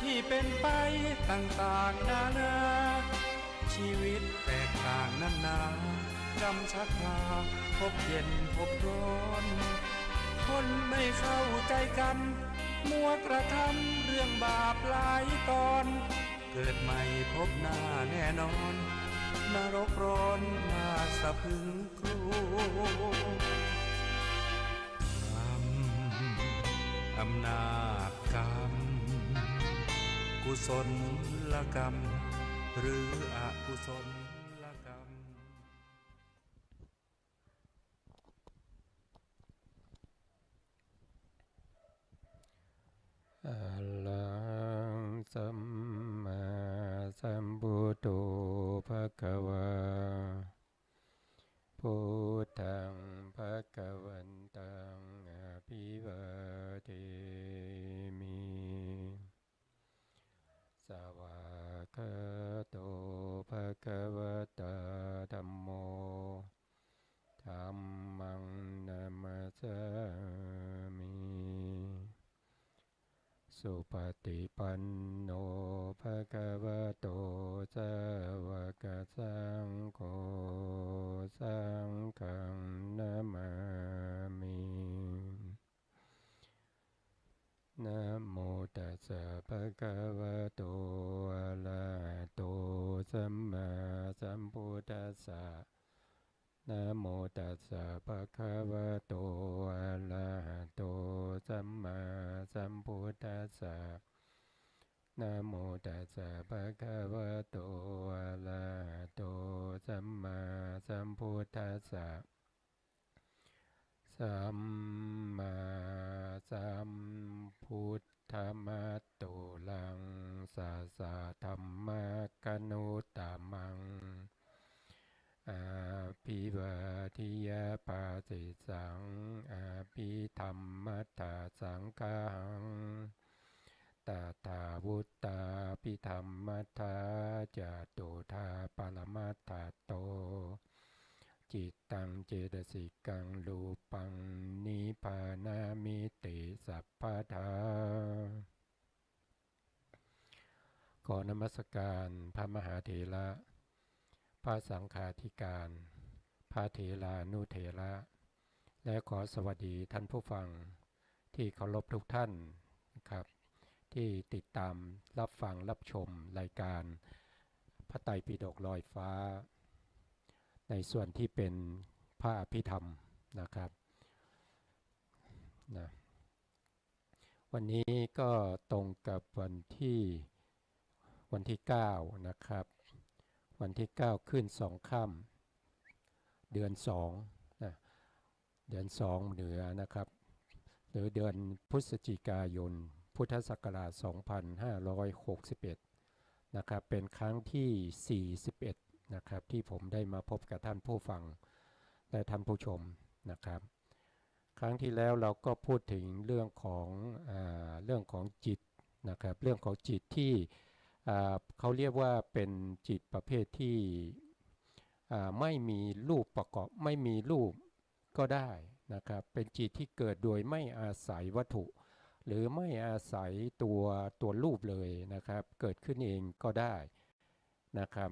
ที่เป็นไปต่างๆนานาชีวิตแตกต่างนั้นนากำชักพาพบเย็นพบร้อนคนไม่เข้าใจกันมัวกระทำเรื่องบาปหลายตอนเกิดใหม่พบหน้าแน่นอนนรกร้อนน่าสะพรึงกลัวอำนาจกรรมกุศลกรรมหรืออกุศลกรรมอะระหังสัมมาสัมพุทโธภควาพุทธังภควันตังอภิวาเทมิสวากขาโตภควตาธัมโมธัมมังนัมมัสสามิสุปฏิปันโนภควโตสาวกสังโฆสังฆังนะมามินะโมตัสสะภะคะวะโตอะระหะโตสัมมาสัมพุทธัสสะนะโมตัสสะภะคะวะโตอะระหะโตสัมมาสัมพุทธัสสะนะโมตัสสะภะคะวะโตอะระหะโตสัมมาสัมพุทธัสสะสัมมาสัมพุทธมัตตุลังสัสสะธัมมกนุตตมังอาภิวาทิยาปาติสังอาภิธัมมัตถสังฆังตถาวุตตาภิธัมมัตถาจตุธาปรมัตถโตจิตตังเจตสิกังรูปังนิพพานามิติสัพพทาขอนมัสการพระมหาเถระพระสังฆาธิการพระเถรานุเถระและขอสวัสดีท่านผู้ฟังที่เคารพทุกท่านนะครับที่ติดตามรับฟังรับชมรายการพระไตรปิฎกลอยฟ้าในส่วนที่เป็นพระอภิธรรมนะครับนะวันนี้ก็ตรงกับวันที่9นะครับวันที่9ขึ้น2ค่ำเดือน2นะเดือน2เหนือนะครับหรือเดือนพฤศจิกายนพุทธศักราช2561นะครับเป็นครั้งที่41นะครับที่ผมได้มาพบกับท่านผู้ฟังและท่านผู้ชมนะครับครั้งที่แล้วเราก็พูดถึงเรื่องของจิตนะครับเรื่องของจิตที่เขาเรียกว่าเป็นจิตประเภทที่ไม่มีรูปประกอบไม่มีรูปก็ได้นะครับเป็นจิตที่เกิดโดยไม่อาศัยวัตถุหรือไม่อาศัยตัวรูปเลยนะครับเกิดขึ้นเองก็ได้นะครับ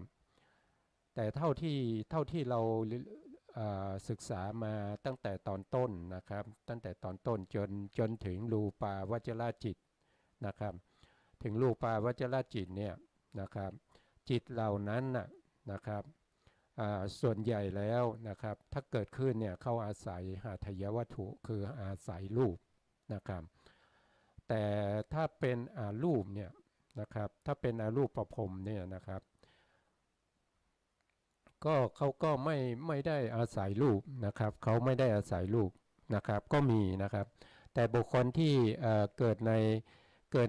แต่เท่าที่เราศึกษามาตั้งแต่ตอนต้นนะครับตั้งแต่ตอนต้นจนถึงรูปาวจรจิตนะครับถึงรูปาวจรจิตเนี่ยนะครับจิตเหล่านั้นนะครับส่วนใหญ่แล้วนะครับถ้าเกิดขึ้นเนี่ยเขาอาศัยหาทายวัตถุคืออาศัยรูปนะครับแต่ถ้าเป็นอารูปเนี่ยนะครับถ้าเป็นอารูปประพรมเนี่ยนะครับก็เขาก็ไม่ได้อาศัยรูปนะครับเขาไม่ได้อาศัยรูปนะครับก็มีนะครับแต่บุคคลที่เกิด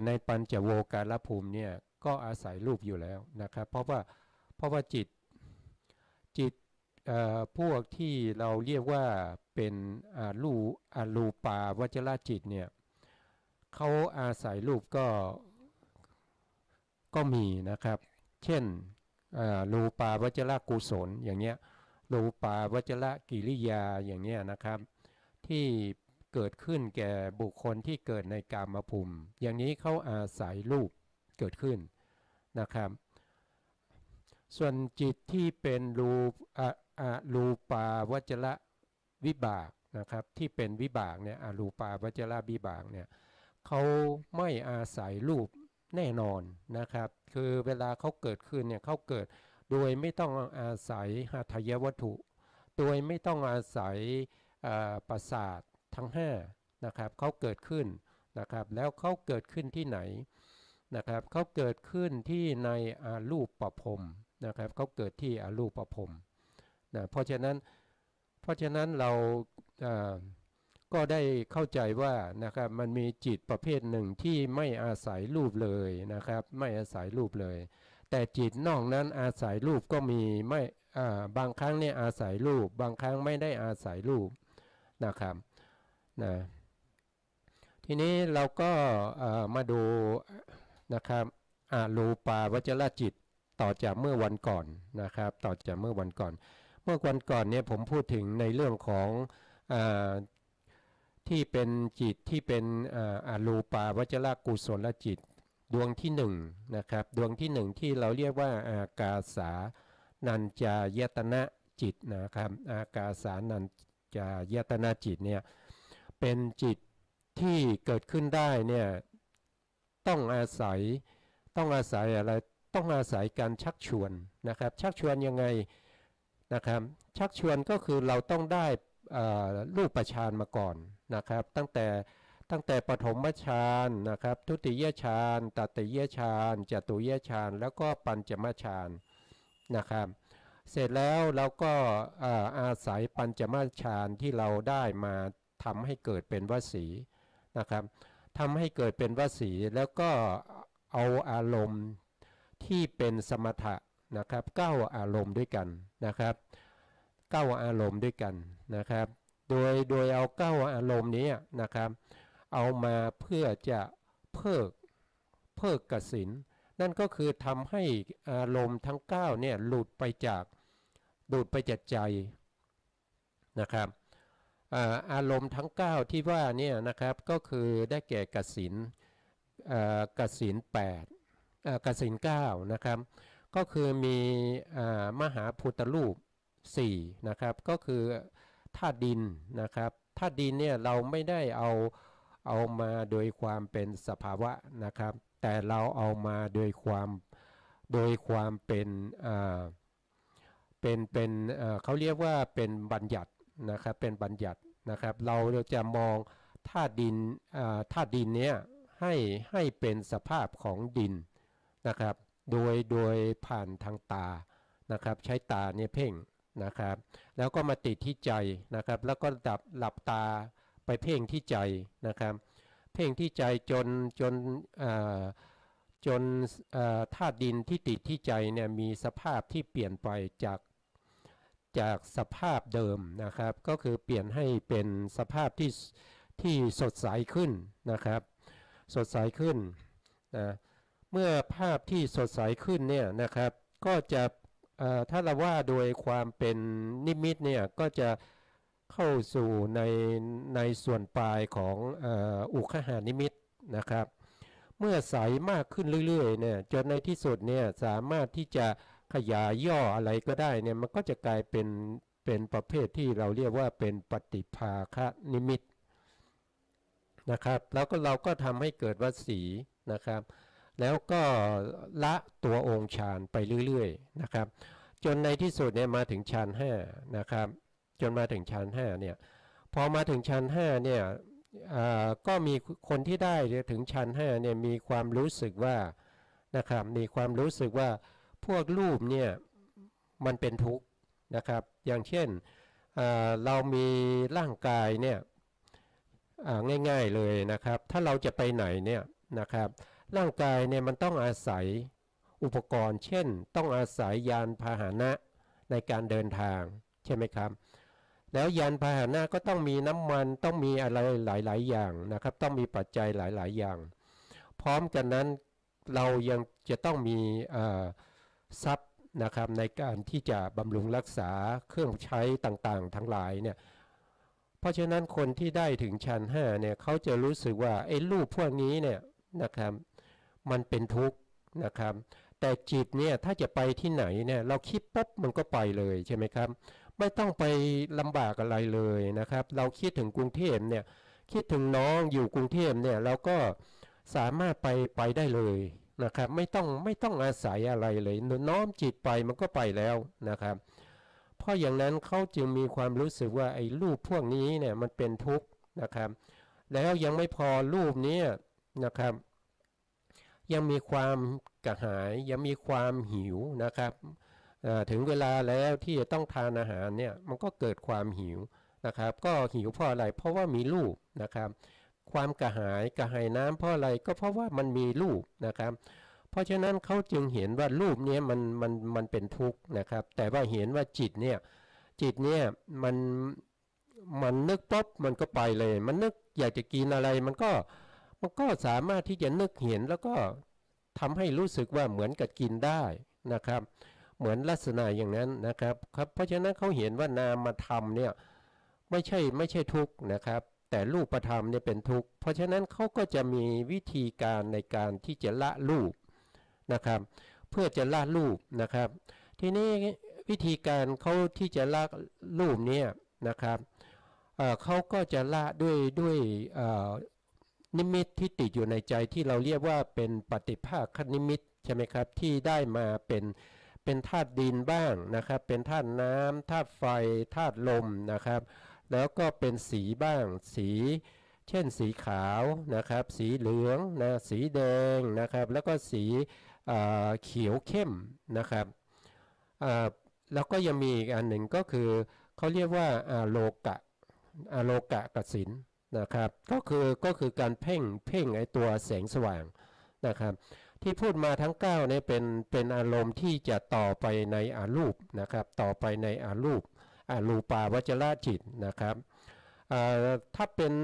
ในปัญจโวการภูมิเนี่ยก็อาศัยรูปอยู่แล้วนะครับเพราะว่าจิตพวกที่เราเรียกว่าเป็นอรูปาวจรจิตเนี่ยเขาอาศัยรูปก็มีนะครับเช่นรูปาวจรกุศลอย่างเงี้ยรูปาวจรกิริยาอย่างเงี้ยนะครับที่เกิดขึ้นแก่บุคคลที่เกิดในกามภูมิอย่างนี้เขาอาศัยรูป เกิดขึ้นนะครับส่วนจิตที่เป็นรูปาวจรวิบากนะครับที่เป็นวิบากเนี่ยอรูปาวจรวิบากเนี่ยเขาไม่อาศัยรูปแน่นอนนะครับคือเวลาเขาเกิดขึ้นเนี่ยเขาเกิดโดยไม่ต้องอาศัยหทัยวัตถุโดยไม่ต้องอาศัยประสาททั้ง5นะครับเขาเกิดขึ้นนะครับแล้วเขาเกิดขึ้นที่ไหนนะครับเขาเกิดขึ้นที่ในอารูปภพนะครับเขาเกิดที่อารูปภพนะเพราะฉะนั้นเราก็ได้เข้าใจว่านะครับมันมีจิตประเภทหนึ่งที่ไม่อาศัยรูปเลยนะครับไม่อาศัยรูปเลยแต่จิตนอกนั้นอาศัยรูปก็มีไม่บางครั้งเนี่ยอาศัยรูปบางครั้งไม่ได้อาศัยรูปนะครับนะทีนี้เราก็มาดูนะครับรูปาวจรจิตต่อจากเมื่อวันก่อนนะครับต่อจากเมื่อวันก่อนเนี่ยผมพูดถึงในเรื่องของที่เป็นจิตที่เป็นรูปาวจรกุศลจิตดวงที่1นะครับดวงที่1ที่เราเรียกว่าอากาสานัญจายตนะจิตนะครับอากาสานัญจายตนะจิตเนี่ยเป็นจิตที่เกิดขึ้นได้เนี่ยต้องอาศัยอะไรต้องอาศัยการชักชวนนะครับชักชวนยังไงนะครับชักชวนก็คือเราต้องได้รูปฌานมาก่อนนะครับตั้งแต่ปฐมฌานนะครับทุติยฌานตติยฌานจตุยฌานแล้วก็ปัญจมฌานนะครับเสร็จแล้วเราก็อาศัยปัญจมฌานที่เราได้มาทำให้เกิดเป็นวสีนะครับทำให้เกิดเป็นวสีแล้วก็เอาอารมณ์ที่เป็นสมถะนะครับ9อารมณ์ด้วยกันนะครับ9อารมณ์ด้วยกันนะครับโดยเอา9อารมณ์นี้นะครับเอามาเพื่อจะเพิกกสินนั่นก็คือทำให้อารมณ์ทั้ง9เนี่ยหลุดไปจากใจนะครับอารมณ์ทั้ง9ที่ว่าเนี่ยนะครับก็คือได้แก่กสิน8กสิน9นะครับก็คือมีมหาพุทธรูป4นะครับก็คือธาตุดินนะครับธาตุดินเนี่ยเราไม่ได้เอามาโดยความเป็นสภาวะนะครับแต่เราเอามาโดยความเป็นเขาเรียกว่าเป็นบัญญัตินะครับเป็นบัญญัตินะครับเราจะมองธาตุดินเนี้ยให้เป็นสภาพของดินนะครับโดยผ่านทางตานะครับใช้ตาเนี่ยเพ่งนะครับแล้วก็มาติดที่ใจนะครับแล้วก็หลับตาไปเพ่งที่ใจนะครับเพ่งที่ใจจนธาตุดินที่ติดที่ใจเนี่ยมีสภาพที่เปลี่ยนไปจากสภาพเดิมนะครับก็คือเปลี่ยนให้เป็นสภาพที่สดใสขึ้นนะครับสดใสขึ้นนะเมื่อภาพที่สดใสขึ้นเนี่ยนะครับก็จะถ้าเราว่าโดยความเป็นนิมิตเนี่ยก็จะเข้าสู่ในส่วนปลายของอุคหานิมิตนะครับเมื่อใสมากขึ้นเรื่อยๆเนี่ยจนในที่สุดเนี่ยสามารถที่จะขยายย่ออะไรก็ได้เนี่ยมันก็จะกลายเป็นประเภทที่เราเรียกว่าเป็นปฏิภาคนิมิตนะครับแล้วก็เราก็ทำให้เกิดวสีนะครับแล้วก็ละตัวองค์ฌานไปเรื่อยๆนะครับจนในที่สุดเนี่ยมาถึงฌาน5นะครับจนมาถึงฌาน5เนี่ยพอมาถึงฌาน5เนี่ยก็มีคนที่ได้ถึงฌาน5เนี่ยมีความรู้สึกว่านะครับมีความรู้สึกว่าพวกรูปเนี่ยมันเป็นทุกข์นะครับอย่างเช่นเรามีร่างกายเนี่ยง่ายๆเลยนะครับถ้าเราจะไปไหนเนี่ยนะครับร่างกายเนี่ยมันต้องอาศัยอุปกรณ์เช่นต้องอาศัยยานพาหนะในการเดินทางใช่ไหมครับแล้วยานพาหนะก็ต้องมีน้ำมันต้องมีอะไรหลายๆอย่างนะครับต้องมีปัจจัยหลายๆอย่างพร้อมกันนั้นเรายังจะต้องมีทรัพย์นะครับในการที่จะบำรุงรักษาเครื่องใช้ต่างๆทั้งหลายเนี่ยเพราะฉะนั้นคนที่ได้ถึงฌาน5เนี่ยเขาจะรู้สึกว่าไอ้รูปพวกนี้เนี่ยนะครับมันเป็นทุกข์ นะครับแต่จิตเนี่ยถ้าจะไปที่ไหนเนี่ยเราคิดปุ๊บมันก็ไปเลยใช่ไหมครับไม่ต้องไปลำบากอะไรเลยนะครับเราคิดถึงกรุงเทพเนี่ยคิดถึงน้องอยู่กรุงเทพเนี่ยเราก็สามารถไปได้เลยนะครับไม่ต้องอาศัยอะไรเลยน้อมจิตไปมันก็ไปแล้วนะครับเพราะอย่างนั้นเขาจึงมีความรู้สึกว่าไอ้รูปพวกนี้เนี่ยมันเป็นทุกข์นะครับแล้วยังไม่พอรูปนี้นะครับยังมีความกระหายยังมีความหิวนะครับถึงเวลาแล้วที่จะต้องทานอาหารเนี่ยมันก็เกิดความหิวนะครับก็หิวเพราะอะไรเพราะว่ามีรูปนะครับความกระหายน้ำเพราะอะไรก็เพราะว่ามันมีรูปนะครับเพราะฉะนั้นเขาจึงเห็นว่ารูปนี้มันเป็นทุกข์นะครับแต่ว่าเห็นว่าจิตเนี่ยมันนึกปุ๊บมันก็ไปเลยมันนึกอยากจะกินอะไรมันก็สามารถที่จะนึกเห็นแล้วก็ทำให้รู้สึกว่าเหมือนกับกินได้นะครับเหมือนลักษณะอย่างนั้นนะครับเพราะฉะนั้นเขาเห็นว่านามธรรมเนี่ยไม่ใช่ทุกข์นะครับแต่รูปธรรมเนี่ยเป็นทุกข์เพราะฉะนั้นเขาก็จะมีวิธีการในการที่จะละรูปนะครับเพื่อจะละรูปนะครับทีนี้วิธีการเขาที่จะละรูปเนี่ยนะครับเขาก็จะละด้วยนิมิตที่ติดอยู่ในใจที่เราเรียกว่าเป็นปฏิภาคนิมิตใช่ไหมครับที่ได้มาเป็นธาตุดินบ้างนะครับเป็นธาตุน้ำธาตุไฟธาตุลมนะครับแล้วก็เป็นสีบ้างสีเช่นสีขาวนะครับสีเหลืองนะสีแดงนะครับแล้วก็สีเขียวเข้มนะครับแล้วก็ยังมีอีกอันหนึ่งก็คือเขาเรียกว่าอโลกะกสินนะครับก็คือการเพ่งไอตัวแสงสว่างนะครับที่พูดมาทั้ง9เนี่ยเป็นอารมณ์ที่จะต่อไปในอารูปนะครับต่อไปในอารูปาวจรจิตนะครับถ้าเป็น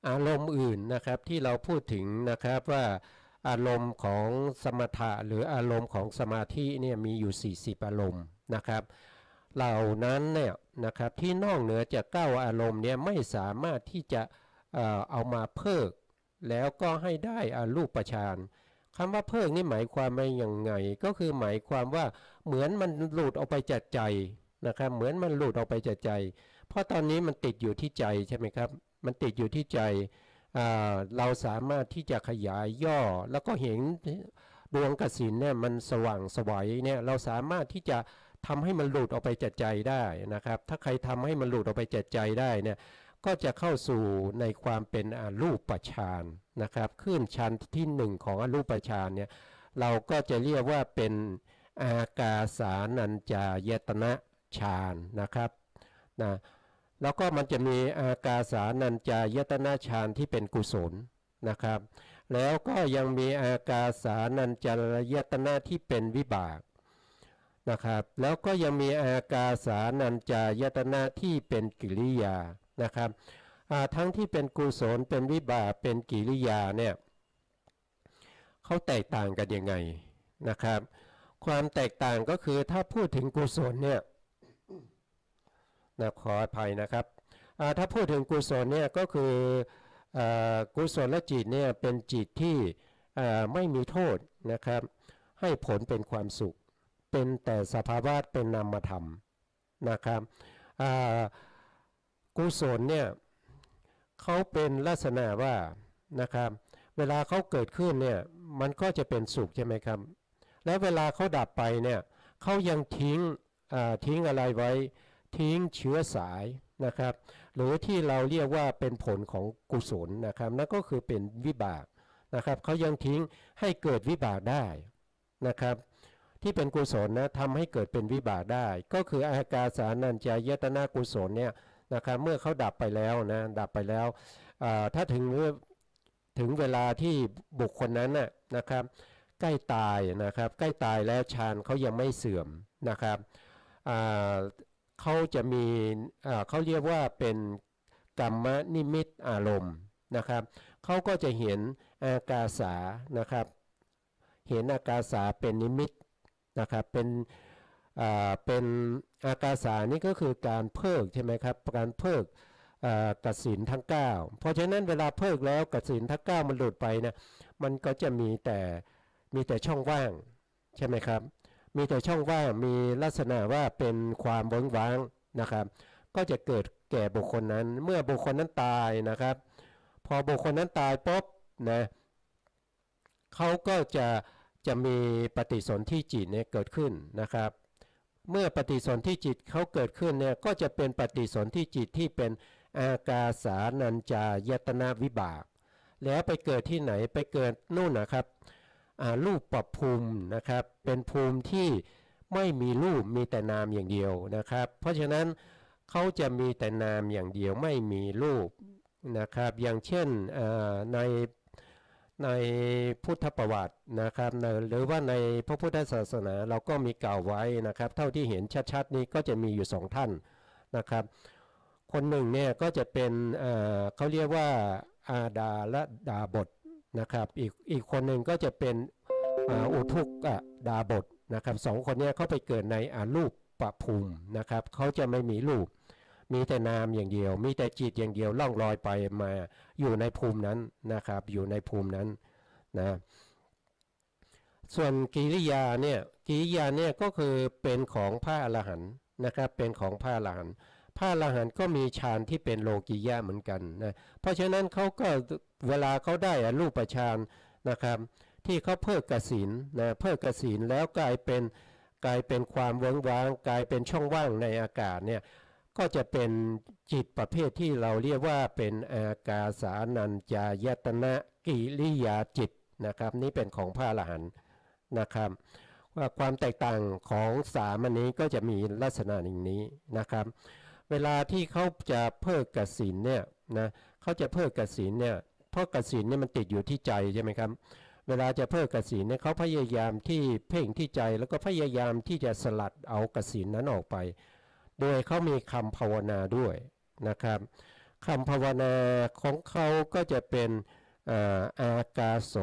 อารมณ์อื่นนะครับที่เราพูดถึงนะครับว่าอารมณ์ของสมถะหรืออารมณ์ของสมาธิเนี่ยมีอยู่40อารมณ์นะครับเหล่านั้นเนี่ยนะครับที่นอกเหนือจาก9อารมณ์เนี่ยไม่สามารถที่จะเอามาเพิกแล้วก็ให้ได้อารูปฌานคำว่าเพิกนี่หมายความว่าอย่างไงก็คือหมายความว่าเหมือนมันหลุดออกไปจากใจนะครับเหมือนมันหลุดออกไปจากใจเพราะตอนนี้มันติดอยู่ที่ใจใช่ไหมครับมันติดอยู่ที่ใจเราสามารถที่จะขยายย่อแล้วก็เห็นดวงกสิณเนี่ยมันสว่างไสวเนี่ยเราสามารถที่จะทำให้มันหลุดออกไปจากใจได้นะครับถ้าใครทำให้มันหลุดออกไปจากใจได้เนี่ยก็จะเข้าสู่ในความเป็นอรูปฌานนะครับขึ้นชั้นที่1ของอรูปฌานเนี่ยเราก็จะเรียกว่าเป็นอากาสานัญจายตนะฌานนะครับนะแล้วก็มันจะมีอากาสานัญจายตนะฌานที่เป็นกุศลนะครับแล้วก็ยังมีอากาสานัญจายตนะที่เป็นวิบากนะครับแล้วก็ยังมีอากาสานัญจายตนะที่เป็นกิริยานะครับทั้งที่เป็นกุศลเป็นวิบากเป็นกิริยาเนี่ยเขาแตกต่างกันยังไงนะครับความแตกต่างก็คือถ้าพูดถึงกุศลเนี่ยขออภัยนะครับถ้าพูดถึงกุศลเนี่ยก็คือกุศลจิตเนี่ยเป็นจิตที่ไม่มีโทษนะครับให้ผลเป็นความสุขเป็นแต่สภาวะเป็นนามธรรมนะครับกุศลเนี่ยเขาเป็นลักษณะว่านะครับเวลาเขาเกิดขึ้นเนี่ยมันก็จะเป็นสุขใช่ไหมครับแล้วเวลาเขาดับไปเนี่ยเขายังทิ้งอะไรไว้ทิ้งเชื้อสายนะครับหรือที่เราเรียกว่าเป็นผลของกุศลนะครับนั่นก็คือเป็นวิบากนะครับเขายังทิ้งให้เกิดวิบากได้นะครับที่เป็นกุศลนะทำให้เกิดเป็นวิบากได้ก็คืออากาสานัญจายตนะกุศลเนี่ยนะครับเมื่อเขาดับไปแล้วนะดับไปแล้วถ้าถึงเวลาที่บุคคลนั้นนะครับใกล้ตายนะครับใกล้ตายแล้วฌานเขายังไม่เสื่อมนะครับเขาจะมีเขาเรียกว่าเป็นกัมมนิมิตอารมณ์นะครับเขาก็จะเห็นอากาสานะครับเห็นอากาสาเป็นนิมิตนะครับเป็นอากาสานี่ก็คือการเพิกใช่ไหมครับการเพิก กสิณทั้ง9เพราะฉะนั้นเวลาเพิกแล้วกสิณทั้ง9มันหลุดไปเนี่ยมันก็จะมีแต่ช่องว่างใช่ไหมครับมีแต่ช่องว่างมีลักษณะว่าเป็นความเวิ้งว้างนะครับก็จะเกิดแก่บุคคลนั้นเมื่อบุคคลนั้นตายนะครับพอบุคคลนั้นตายปุ๊บนะเขาก็จะมีปฏิสนธิจิตเนี่ยเกิดขึ้นนะครับเมื่อปฏิสนธิจิตเขาเกิดขึ้นเนี่ยก็จะเป็นปฏิสนธิจิตที่เป็นอากาสานัญจายตนะวิบากแล้วไปเกิดที่ไหนไปเกิดนู่นนะครับรูปประภูมินะครับเป็นภูมิที่ไม่มีรูปมีแต่นามอย่างเดียวนะครับเพราะฉะนั้นเขาจะมีแต่นามอย่างเดียวไม่มีรูปนะครับอย่างเช่นในพุทธประวัตินะครับหรือว่าในพระพุทธศาสนาเราก็มีกล่าวไว้นะครับเท่าที่เห็นชัดๆนี้ก็จะมีอยู่2ท่านนะครับคนหนึ่งเนี่ยก็จะเป็นเขาเรียกว่าอาดาและดาบทนะครับอีกคนหนึ่งก็จะเป็นอุทุกดาบทนะครับ2คนนี้เขาไปเกิดในรูปประภูมินะครับเขาจะไม่มีรูปมีแต่นามอย่างเดียวมีแต่จิตอย่างเดียวล่องลอยไปมาอยู่ในภูมินั้นนะครับอยู่ในภูมินั้นนะส่วนกิริยาเนี่ยก็คือเป็นของพระอรหันต์นะครับเป็นของพระอรหันต์พระอรหันต์ก็มีฌานที่เป็นโลกิยะเหมือนกันนะเพราะฉะนั้นเขาก็เวลาเขาได้รูปฌานนะครับที่เขาเพิกกสิณนะเพิกกสิณแล้วกลายเป็นความเวิ้งว้างกลายเป็นช่องว่างในอากาศเนี่ยก็จะเป็นจิตประเภทที่เราเรียกว่าเป็นอากาสานัญจายตนะกิริยาจิตนะครับนี่เป็นของพระอรหันต์นะครับว่าความแตกต่างของ3อันนี้ก็จะมีลักษณะอย่างนี้นะครับเวลาที่เขาจะเพิกกสิณเนี่ยนะเขาจะเพิกกสิณเนี่ยเพราะกสิณเนี่ยมันติดอยู่ที่ใจใช่ไหมครับเวลาจะเพิกกสิณเนี่ยเขาพยายามที่เพ่งที่ใจแล้วก็พยายามที่จะสลัดเอากสิณนั้นออกไปโดยเขามีคำภาวนาด้วยนะครับคำภาวนาของเขาก็จะเป็นอากาโส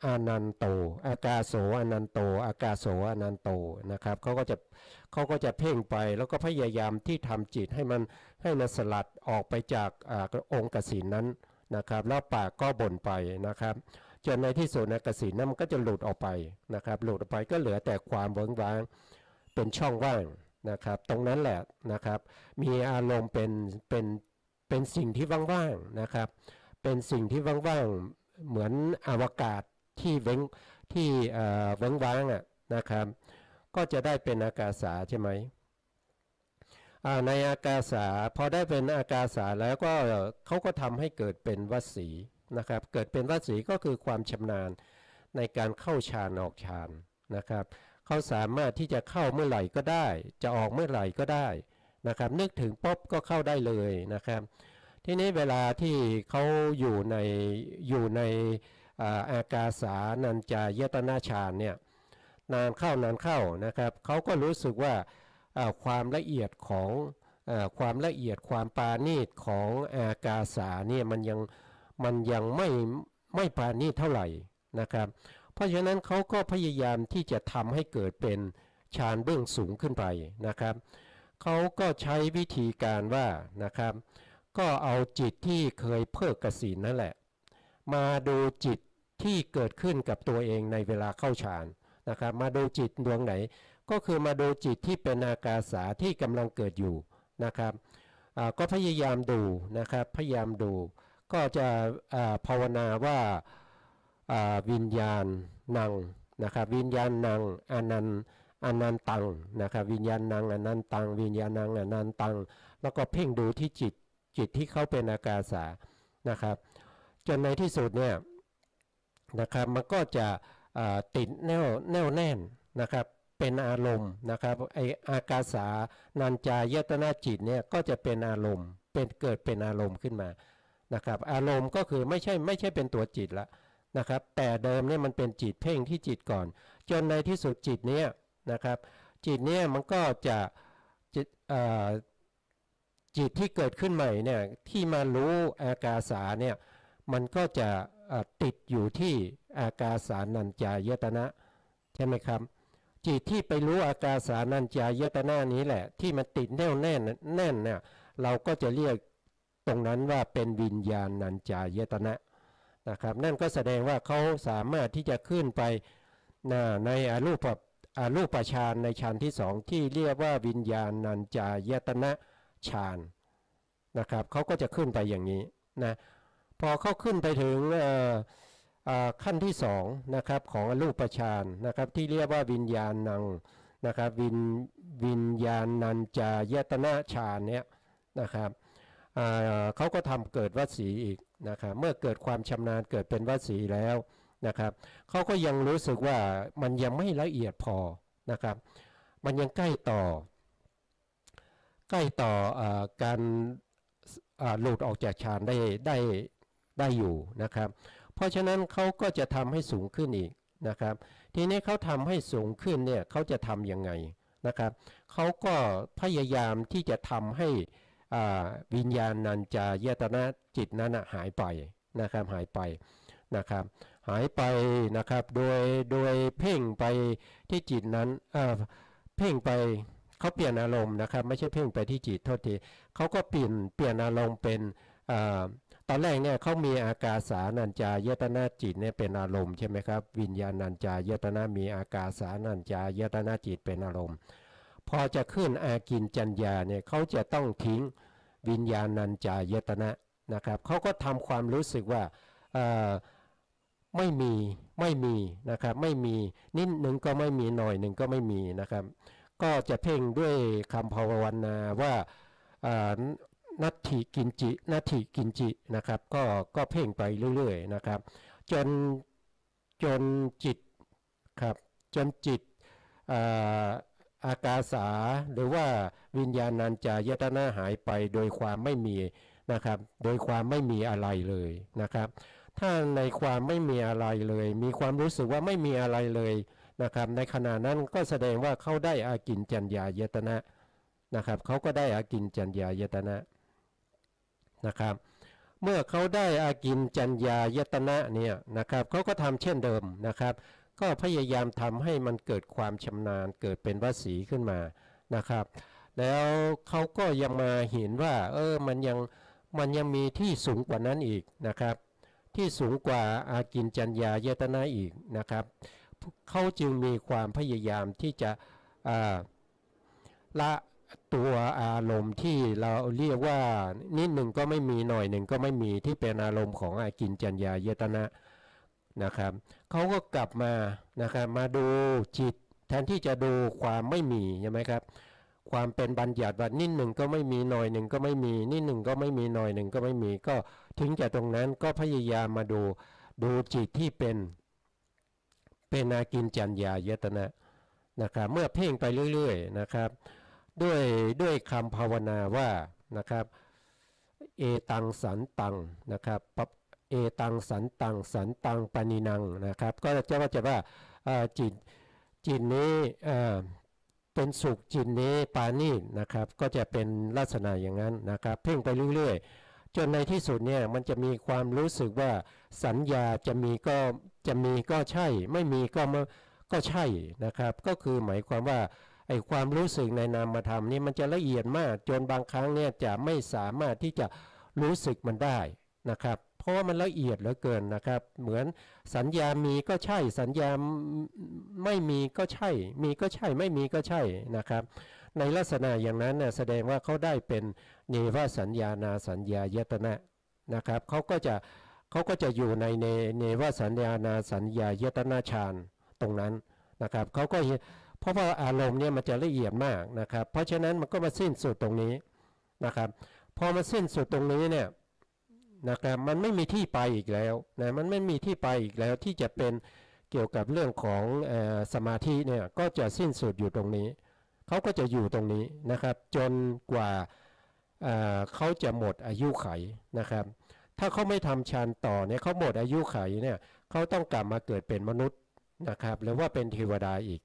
อานันโตอากาโสอนันโตอากาโสอนันโตนะครับเขาก็จะเพ่งไปแล้วก็พยายามที่ทำจิตให้มันสลัดออกไปจากองค์กสิณนั้นนะครับแล้วปากก็บ่นไปนะครับจนในที่สุดกสิณนั้นมันก็จะหลุดออกไปนะครับหลุดออกไปก็เหลือแต่ความเวิ้งว้างเป็นช่องว่างนะครับตรงนั้นแหละนะครับมีอารมณ์เป็นสิ่งที่ว่างๆนะครับเป็นสิ่งที่ว่างๆเหมือนอวกาศที่เว้งว้างนะครับก็จะได้เป็นอากาสาใช่ไหมในอากาสาพอได้เป็นอากาสาแล้วก็เขาก็ทำให้เกิดเป็นวสีนะครับเกิดเป็นวสีก็คือความชำนาญในการเข้าฌานออกฌานนะครับเขาสามารถที่จะเข้าเมื่อไหร่ก็ได้จะออกเมื่อไหร่ก็ได้นะครับนึกถึงปุ๊บก็เข้าได้เลยนะครับทีนี้เวลาที่เขาอยู่ในอากาสานัญจายตนะฌานเนี่ยนานเข้านะครับเขาก็รู้สึกว่าความละเอียดความปราณีตของอากาสาเนี่ยมันยังไม่ปราณีตเท่าไหร่นะครับเพราะฉะนั้นเขาก็พยายามที่จะทำให้เกิดเป็นฌานเบื้องสูงขึ้นไปนะครับเขาก็ใช้วิธีการว่านะครับก็เอาจิตที่เคยเพิกกสิณนั่นแหละมาดูจิตที่เกิดขึ้นกับตัวเองในเวลาเข้าฌานนะครับมาดูจิตดวงไหนก็คือมาดูจิตที่เป็นอากาสาที่กำลังเกิดอยู่นะครับก็พยายามดูนะครับพยายามดูก็จะภาวนาว่าวิญญาณนังนะครับวิญญาณนังอนันตังนะครับวิญญาณนังอนันตังวิญญาณนังอนันตังแล้วก็เพ่งดูที่จิตที่เขาเป็นอากาสานะครับจนในที่สุดเนี่ยนะครับมันก็จะติดแน่วแน่นนะครับเป็นอารมณ์นะครับไออากาสานัญจายตนะจิตเนี่ยก็จะเป็นอารมณ์เกิดเป็นอารมณ์ขึ้นมานะครับอารมณ์ก็คือไม่ใช่เป็นตัวจิตละนะครับแต่เดิมเนี่ยมันเป็นจิตเพ่งที่จิตก่อนจนในที่สุดจิตเนี่ยนะครับจิตเนี่ยมันก็จะจิตที่เกิดขึ้นใหม่เนี่ยที่มารู้อากาสาเนี่ยมันก็จะติดอยู่ที่อากาสานัญจายตนะใช่ไหมครับจิตที่ไปรู้อากาสานัญจายตนะนี้แหละที่มันติดแน่นเนี่ยเราก็จะเรียก ตรงนั้นว่าเป็นวิญญาณัญจายตนะนะครับนั่นก็แสดงว่าเขาสามารถที่จะขึ้นไปในอรูปฌานในฌานที่สองที่เรียกว่าวิญญาณัญจายตนะฌานนะครับเขาก็จะขึ้นไปอย่างนี้นะพอเขาขึ้นไปถึงขั้นที่สองนะครับของอรูปฌานนะครับที่เรียกว่าวิญญาณังนะครับวิญญาณัญจายตนะฌานเนี้ยนะครับเขาก็ทำเกิดวสีอีกนะครับเมื่อเกิดความชำนาญเกิดเป็นวสีแล้วนะครับเขาก็ยังรู้สึกว่ามันยังไม่ละเอียดพอนะครับมันยังใกล้ต่อการหลุดออกจากฌานได้อยู่นะครับเพราะฉะนั้นเขาก็จะทำให้สูงขึ้นอีกนะครับทีนี้เขาทำให้สูงขึ้นเนี่ยเขาจะทำยังไงนะครับเขาก็พยายามที่จะทำให้วิญญาณัญจายตนะจิตนั้นหายไปนะครับหายไปนะครับโดยเพ่งไปที่จิตนั้นเพ่งไปเขาเปลี่ยนอารมณ์นะครับไม่ใช่เพ่งไปที่จิตโทษทีเขาก็เปลี่ยนอารมณ์เป็นตอนแรกเนี่ยเขามีอากาสานัญจายตนะจิตเนี่ยเป็นอารมณ์ใช่ไหมครับวิญญาณัญจายตนะมีอากาสานัญจายตนะจิตเป็นอารมณ์พอจะขึ้นอากินจัญญาเนี่ยเขาจะต้องทิ้งวิญญาณัญจายตนะนะครับเขาก็ทำความรู้สึกว่าไม่มีนะครับไม่มีนิดหนึ่งก็ไม่มีหน่อยหนึ่งก็ไม่มีนะครับก็จะเพ่งด้วยคำภาวนาว่านัตถิกินจินะครับก็เพ่งไปเรื่อยๆนะครับจนจิตครับจนจิตอากาสาหรือว่าวิญญาณัญจายตนะหายไปโดยความไม่มีนะครับโดยความไม่มีอะไรเลยนะครับถ้าในความไม่มีอะไรเลยมีความรู้สึกว่าไม่มีอะไรเลยนะครับในขณะนั้นก็แสดงว่าเขาได้อากินจัญญายตนะนะครับเขาก็ได้อากินจัญญายตนะนะครับเมื่อเขาได้อากินจัญญายตนะเนี่ยนะครับเขาก็ทำเช่นเดิมนะครับก็พยายามทำให้มันเกิดความชำนาญเกิดเป็นวสีขึ้นมานะครับแล้วเขาก็ยังมาเห็นว่ามันยังมีที่สูงกว่านั้นอีกนะครับที่สูงกว่าอากินจัญญายตนะอีกนะครับเขาจึงมีความพยายามที่จะละตัวอารมณ์ที่เราเรียกว่านิดหนึ่งก็ไม่มีหน่อยหนึ่งก็ไม่มีที่เป็นอารมณ์ของอากินจัญญายตนะนะครับเขาก็กลับมานะครับมาดูจิตแทนที่จะดูความไม่มีใช่ไหมครับความเป็นบัญญัติว่านิดหนึ่งก็ไม่มีหน่อยหนึ่งก็ไม่มีนิดหนึ่งก็ไม่มีหน่อยหนึ่งก็ไม่มีก็ถึงจากตรงนั้นก็พยายามมาดูจิตที่เป็นอากินจัญญายตนะนะครับเมื่อเพ่งไปเรื่อยๆนะครับด้วยคำภาวนาว่านะครับเอตังสันตังนะครับเอตังสันตังปานินังนะครับก็จะว่าจิตนี้เป็นสุขจิตนี้ปานีนะครับก็จะเป็นลักษณะอย่างนั้นนะครับเพ่งไปเรื่อยๆจนในที่สุดเนี่ยมันจะมีความรู้สึกว่าสัญญาจะมีก็ใช่ไม่มีก็ใช่นะครับก็คือหมายความว่าไอ้ความรู้สึกในนามธรรมนี่มันจะละเอียดมากจนบางครั้งเนี่ยจะไม่สามารถที่จะรู้สึกมันได้นะครับเพราะว่ามันละเอียดเหลือเกินนะครับเหมือนสัญญามีก็ใช่สัญญาไม่มีก็ใช่มีก็ใช่ไม่มีก็ใช่นะครับในลักษณะอย่างนั้นเนี่ยแสดงว่าเขาได้เป็นเนวสัญญานาสัญญายตนะนะครับเขาก็จะอยู่ในเนวสัญญานาสัญญายตนะฌานตรงนั้นนะครับเขาก็เพราะว่าอารมณ์เนี่ยมันจะละเอียดมากนะครับเพราะฉะนั้นมันก็มาสิ้นสุดตรงนี้นะครับพอมาสิ้นสุดตรงนี้เนี่ยนะครับมันไม่มีที่ไปอีกแล้วนะมันไม่มีที่ไปอีกแล้วที่จะเป็นเกี่ยวกับเรื่องของสมาธิเนี่ยก็จะสิ้นสุดอยู่ตรงนี้เขาก็จะอยู่ตรงนี้นะครับจนกว่าเขาจะหมดอายุไขนะครับถ้าเขาไม่ทำฌานต่อเนี่ยเขาหมดอายุไขเนี่ยเขาต้องกลับมาเกิดเป็นมนุษย์นะครับหรือว่าเป็นเทวดาอีก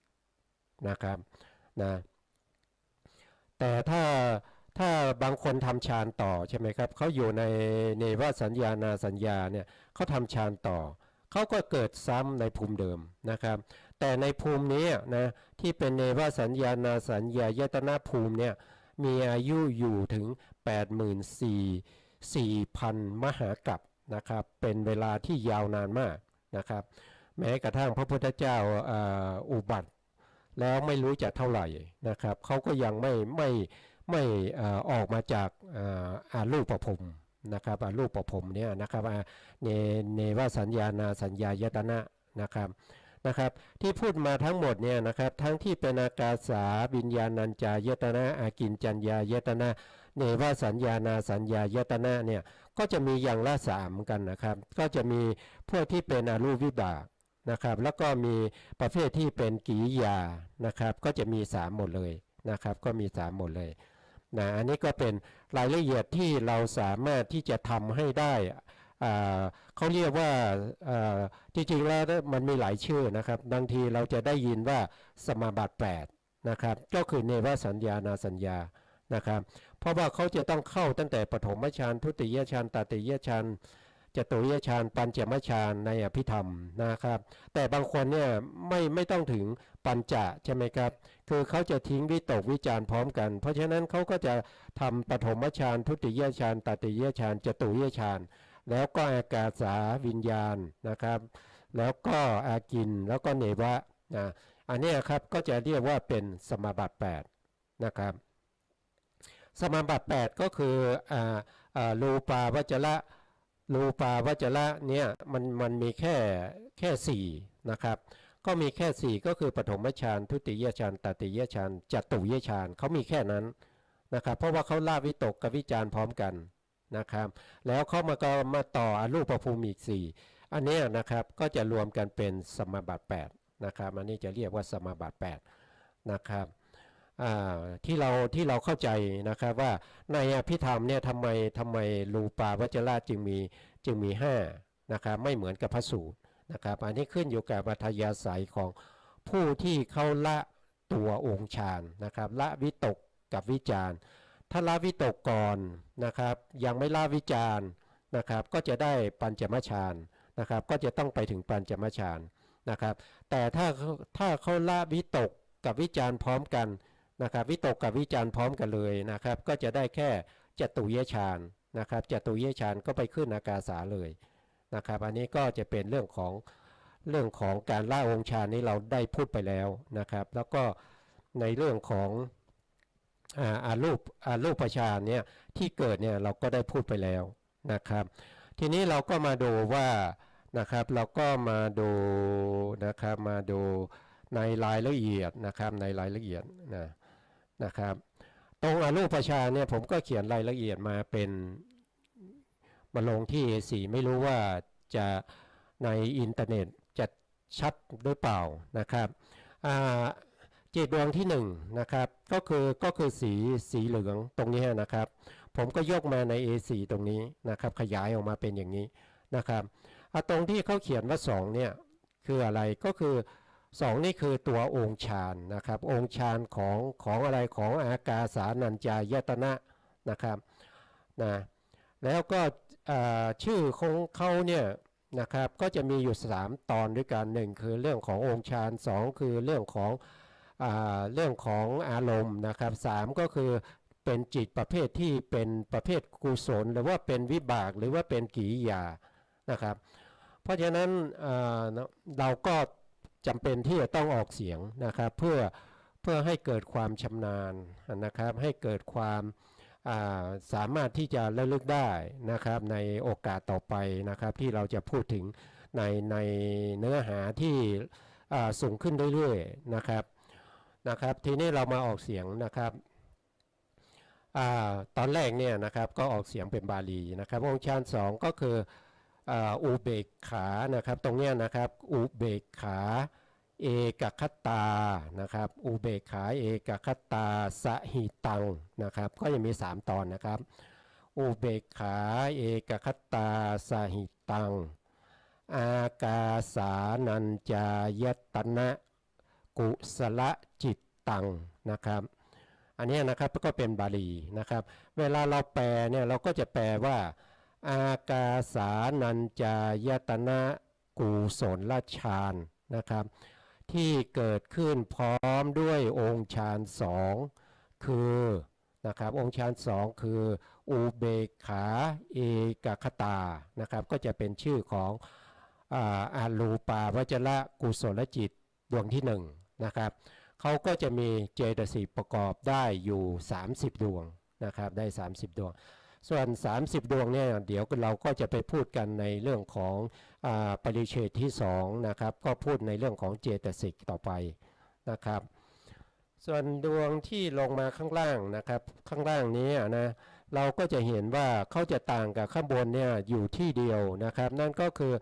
นะครับนะแต่ถ้าบางคนทำฌานต่อใช่ไหมครับเขาอยู่ในเนวสัญญานาสัญญาเนี่ยเขาทำฌานต่อเขาก็เกิดซ้ำในภูมิเดิมนะครับแต่ในภูมินี้นะที่เป็นเนวสัญญานาสัญญายตนะภูมิเนี่ยมีอายุอยู่ถึง 4,000 มหากรัปนะครับเป็นเวลาที่ยาวนานมากนะครับแม้กระทั่งพระพุทธเจ้าอุบัติแล้วไม่รู้จะเท่าไหร่นะครับเขาก็ยังไม่ออกมาจากอารูปภพนะครับอารูปภพเนี่ยนะครับเนวสัญญานาสัญญายตนะนะครับที่พูดมาทั้งหมดเนี่ยนะครับทั้งที่เป็นอากาสาวิญญาณัญจายตนะอากิญจัญญายตนะเนวสัญญานาสัญญายตนะเนี่ยก็จะมีอย่างละ3กันนะครับก็จะมีพวกที่เป็นอรูปวิบากนะครับแล้วก็มีประเภทที่เป็นกิริยานะครับก็จะมี3หมดเลยนะครับก็มี3หมดเลยนะอันนี้ก็เป็นรายละเอียดที่เราสามารถที่จะทำให้ได้เขาเรียกว่าจริงๆแล้วมันมีหลายชื่อนะครับบางทีเราจะได้ยินว่าสมาบัติ8นะครับก็คือเนวสัญญานาสัญญานะครับเพราะว่าเขาจะต้องเข้าตั้งแต่ปฐมฌานทุติยฌานตติยฌานจตุริยฌานปัญจมฌานในอภิธรรมนะครับแต่บางคนเนี่ยไม่ต้องถึงปัญจใช่ไหมครับคือเขาจะทิ้งวิตกวิจารพร้อมกันเพราะฉะนั้นเขาก็จะทำปฐมฌานทุติยฌานตติยฌานจตุริยฌานแล้วก็อากาสาวิญญาณนะครับแล้วก็อากินแล้วก็เนวะนะอันนี้ครับก็จะเรียกว่าเป็นสมาบัติ8นะครับสมาบัติ8ก็คือรูปาวจระเนี่ยมันมีแค่4นะครับก็มีแค่4ก็คือปฐมฌานทุติยฌานตติยฌานจตุริยฌานเขามีแค่นั้นนะครับเพราะว่าเขาละวิตกกับวิจารพร้อมกันนะครับแล้วเขามาต่ออรูปภูมิอีก4อันนี้นะครับก็จะรวมกันเป็นสมาบัติ8นะครับอันนี้จะเรียกว่าสมาบัติ8นะครับที่เราเข้าใจนะครับว่าในอภิธรรมเนี่ยทำไมรูปาวจระจึงมี5นะครับไม่เหมือนกับพระสูตรนะครับอันนี้ขึ้นอยู่กับอัธยาศัยของผู้ที่เขาละตัวองค์ฌานนะครับละวิตกกับวิจารถ้าละวิตกก่อนนะครับยังไม่ละวิจารนะครับก็จะได้ปัญจมฌานนะครับก็จะต้องไปถึงปัญจมฌานนะครับแต่ถ้าเขาละวิตกกับวิจารพร้อมกันนะครับวิตกกับวิจารพร้อมกันเลยนะครับก็จะได้แค่จตุริยฌานนะครับจตุริยฌานก็ไปขึ้นอากาสาเลยนะครับอันนี้ก็จะเป็นเรื่องของการละองค์ฌานนี้เราได้พูดไปแล้วนะครับแล้วก็ในเรื่องของอารูปฌานเนี่ยที่เกิดเนี่ยเราก็ได้พูดไปแล้วนะครับทีนี้เราก็มาดูว่านะครับเราก็มาดูนะครับมาดูในรายละเอียดนะครับในรายละเอียดนะครับตรงอารูปฌานเนี่ยผมก็เขียนรายละเอียดมาเป็นมาลงที่ A4 ไม่รู้ว่าจะในอินเทอร์เน็ตจะชัดหรือเปล่านะครับจิตดวงที่1นะครับก็คือสีเหลืองตรงนี้นะครับผมก็ยกมาใน A4 ตรงนี้นะครับขยายออกมาเป็นอย่างนี้นะครับตรงที่เขาเขียนว่า2เนี่ยคืออะไรก็คือ2นี่คือตัวองค์ฌานนะครับองค์ฌานของอะไรของอากาสานัญจายตนะนะครับนะแล้วก็ชื่อของเขาเนี่ยนะครับก็จะมีอยู่3ตอนด้วยกัน1คือเรื่องขององค์ฌาน2คือเรื่องของอารมณ์นะครับ3ก็คือเป็นจิตประเภทที่เป็นประเภทกุศลหรือว่าเป็นวิบากหรือว่าเป็นกิริยานะครับเพราะฉะนั้นเราก็จำเป็นที่จะต้องออกเสียงนะครับเพื่อให้เกิดความชำนาญนะครับให้เกิดความสามารถที่จะระลึกได้นะครับในโอกาสต่อไปนะครับที่เราจะพูดถึงในเนื้อหาที่สูงขึ้นเรื่อยๆนะครับทีนี้เรามาออกเสียงนะครับตอนแรกเนี่ยนะครับก็ออกเสียงเป็นบาลีนะครับองค์ฌาน2ก็คืออุเบกขานะครับตรงนี้นะครับอุเบกขาเอกคตานะครับอุเบกขาเอกคตาสหิตังนะครับก็ยังมี3ตอนนะครับอุเบกขาเอกคตาสหิตังอากาสานัญจายตนะกุศลจิตตังนะครับอันนี้นะครับก็เป็นบาลีนะครับเวลาเราแปลเนี่ยเราก็จะแปลว่าอากาสานัญจายตนะกุศลฌานนะครับที่เกิดขึ้นพร้อมด้วยองค์ฌาน2คือ นะครับองค์ฌานสองคืออุเบกขาเอกคตานะครับก็จะเป็นชื่อของอารูปาวจระกุศลจิตดวงที่1นะครับเขาก็จะมีเจตสิกประกอบได้อยู่30ดวงนะครับได้30ดวงส่วน30ดวงเนี่ยเดี๋ยวเราก็จะไปพูดกันในเรื่องของปริเฉดที่2นะครับก็พูดในเรื่องของเจตสิกต่อไปนะครับส่วนดวงที่ลงมาข้างล่างนะครับข้างล่างนี้นะเราก็จะเห็นว่าเขาจะต่างกับข้างบนเนี่ยอยู่ที่เดียวนะครับนั่นก็คือ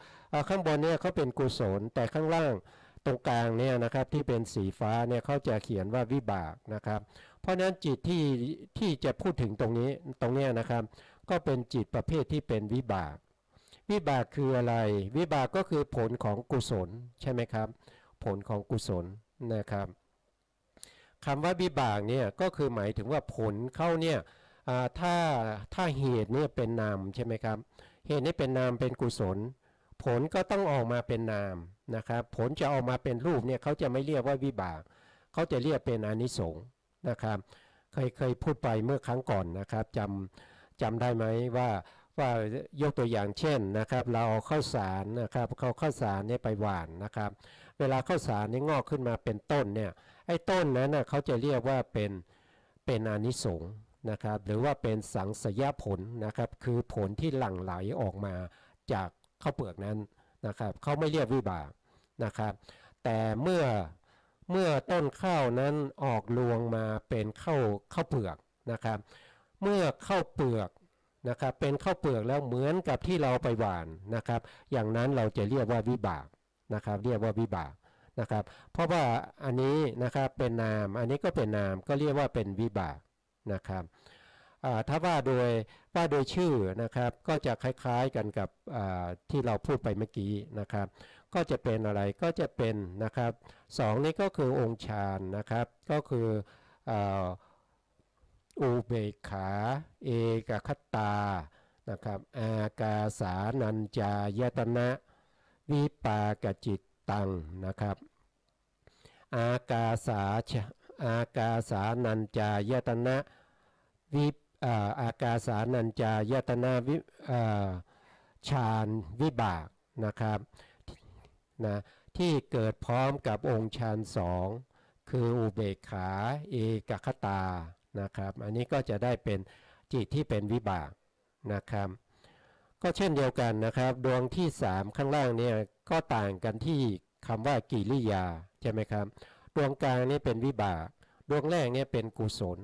ข้างบนเนี่ยเขาเป็นกุศลแต่ข้างล่างตรงกลางเนี่ยนะครับที่เป็นสีฟ้าเนี่ยเขาจะเขียนว่าวิบากนะครับเพราะนั้นจิตที่จะพูดถึงตรงนี้นะครับก็เป็นจิตประเภทที่เป็นวิบากวิบากคืออะไรวิบากก็คือผลของกุศลใช่ไหมครับผลของกุศลนะครับคำว่าวิบากเนี่ยก็คือหมายถึงว่าผลเข้าเนี่ยถ้าเหตุเนี่ยเป็นนามใช่ไหมครับเหตุนี้เป็นนามเป็นกุศลผลก็ต้องออกมาเป็นนามนะครับผลจะออกมาเป็นรูปเนี่ยเขาจะไม่เรียกว่าวิบากเขาจะเรียกเป็นอานิสงส์นะครับเคยพูดไปเมื่อครั้งก่อนนะครับจำได้ไหมว่ายกตัวอย่างเช่นนะครับเราเอาข้าวสารนะครับข้าวสารเนี่ยไปหว่านนะครับเวลาข้าวสารนี่งอกขึ้นมาเป็นต้นเนี่ยไอ้ต้นนั้นนะเขาจะเรียกว่าเป็นอานิสงส์นะครับหรือว่าเป็นสังสยผลนะครับคือผลที่หลั่งไหลออกมาจากข้าวเปลือกนั้นนะครับเขาไม่เรียกวิบากนะครับแต่เมื่อต้นข้าวนั้นออกรวงมาเป็นข้าวเปลือกนะครับเมื่อข้าวเปลือกนะครับเป็นข้าวเปลือกแล้วเหมือนกับที่เราไปหว่านนะครับอย่างนั้นเราจะเรียกว่าวิบากนะครับเรียกว่าวิบากนะครับเพราะว่าอันนี้นะครับเป็นนามอันนี้ก็เป็นนามก็เรียกว่าเป็นวิบากนะครับถ้าว่าโดยชื่อนะครับก็จะคล้ายๆกันกับที่เราพูดไปเมื่อกี้นะครับก็จะเป็นอะไรก็จะเป็นนะครับ2นี้ก็คือองค์ฌานนะครับก็คืออุเบกขาเอกคตานะครับอากาสานัญจายตนะวิปากจิตตังนะครับอากาสานัญจายตนะอากาสานัญจายตนะฌานวิบากนะครับนะที่เกิดพร้อมกับองค์ฌานสองคืออุเบกขาเอกคตานะครับอันนี้ก็จะได้เป็นจิตที่เป็นวิบากนะครับก็เช่นเดียวกันนะครับดวงที่3ข้างล่างเนี่ยก็ต่างกันที่คำว่ากิริยาใช่ไหมครับดวงกลางนี่เป็นวิบากดวงแรกเนี่ยเป็นกุศล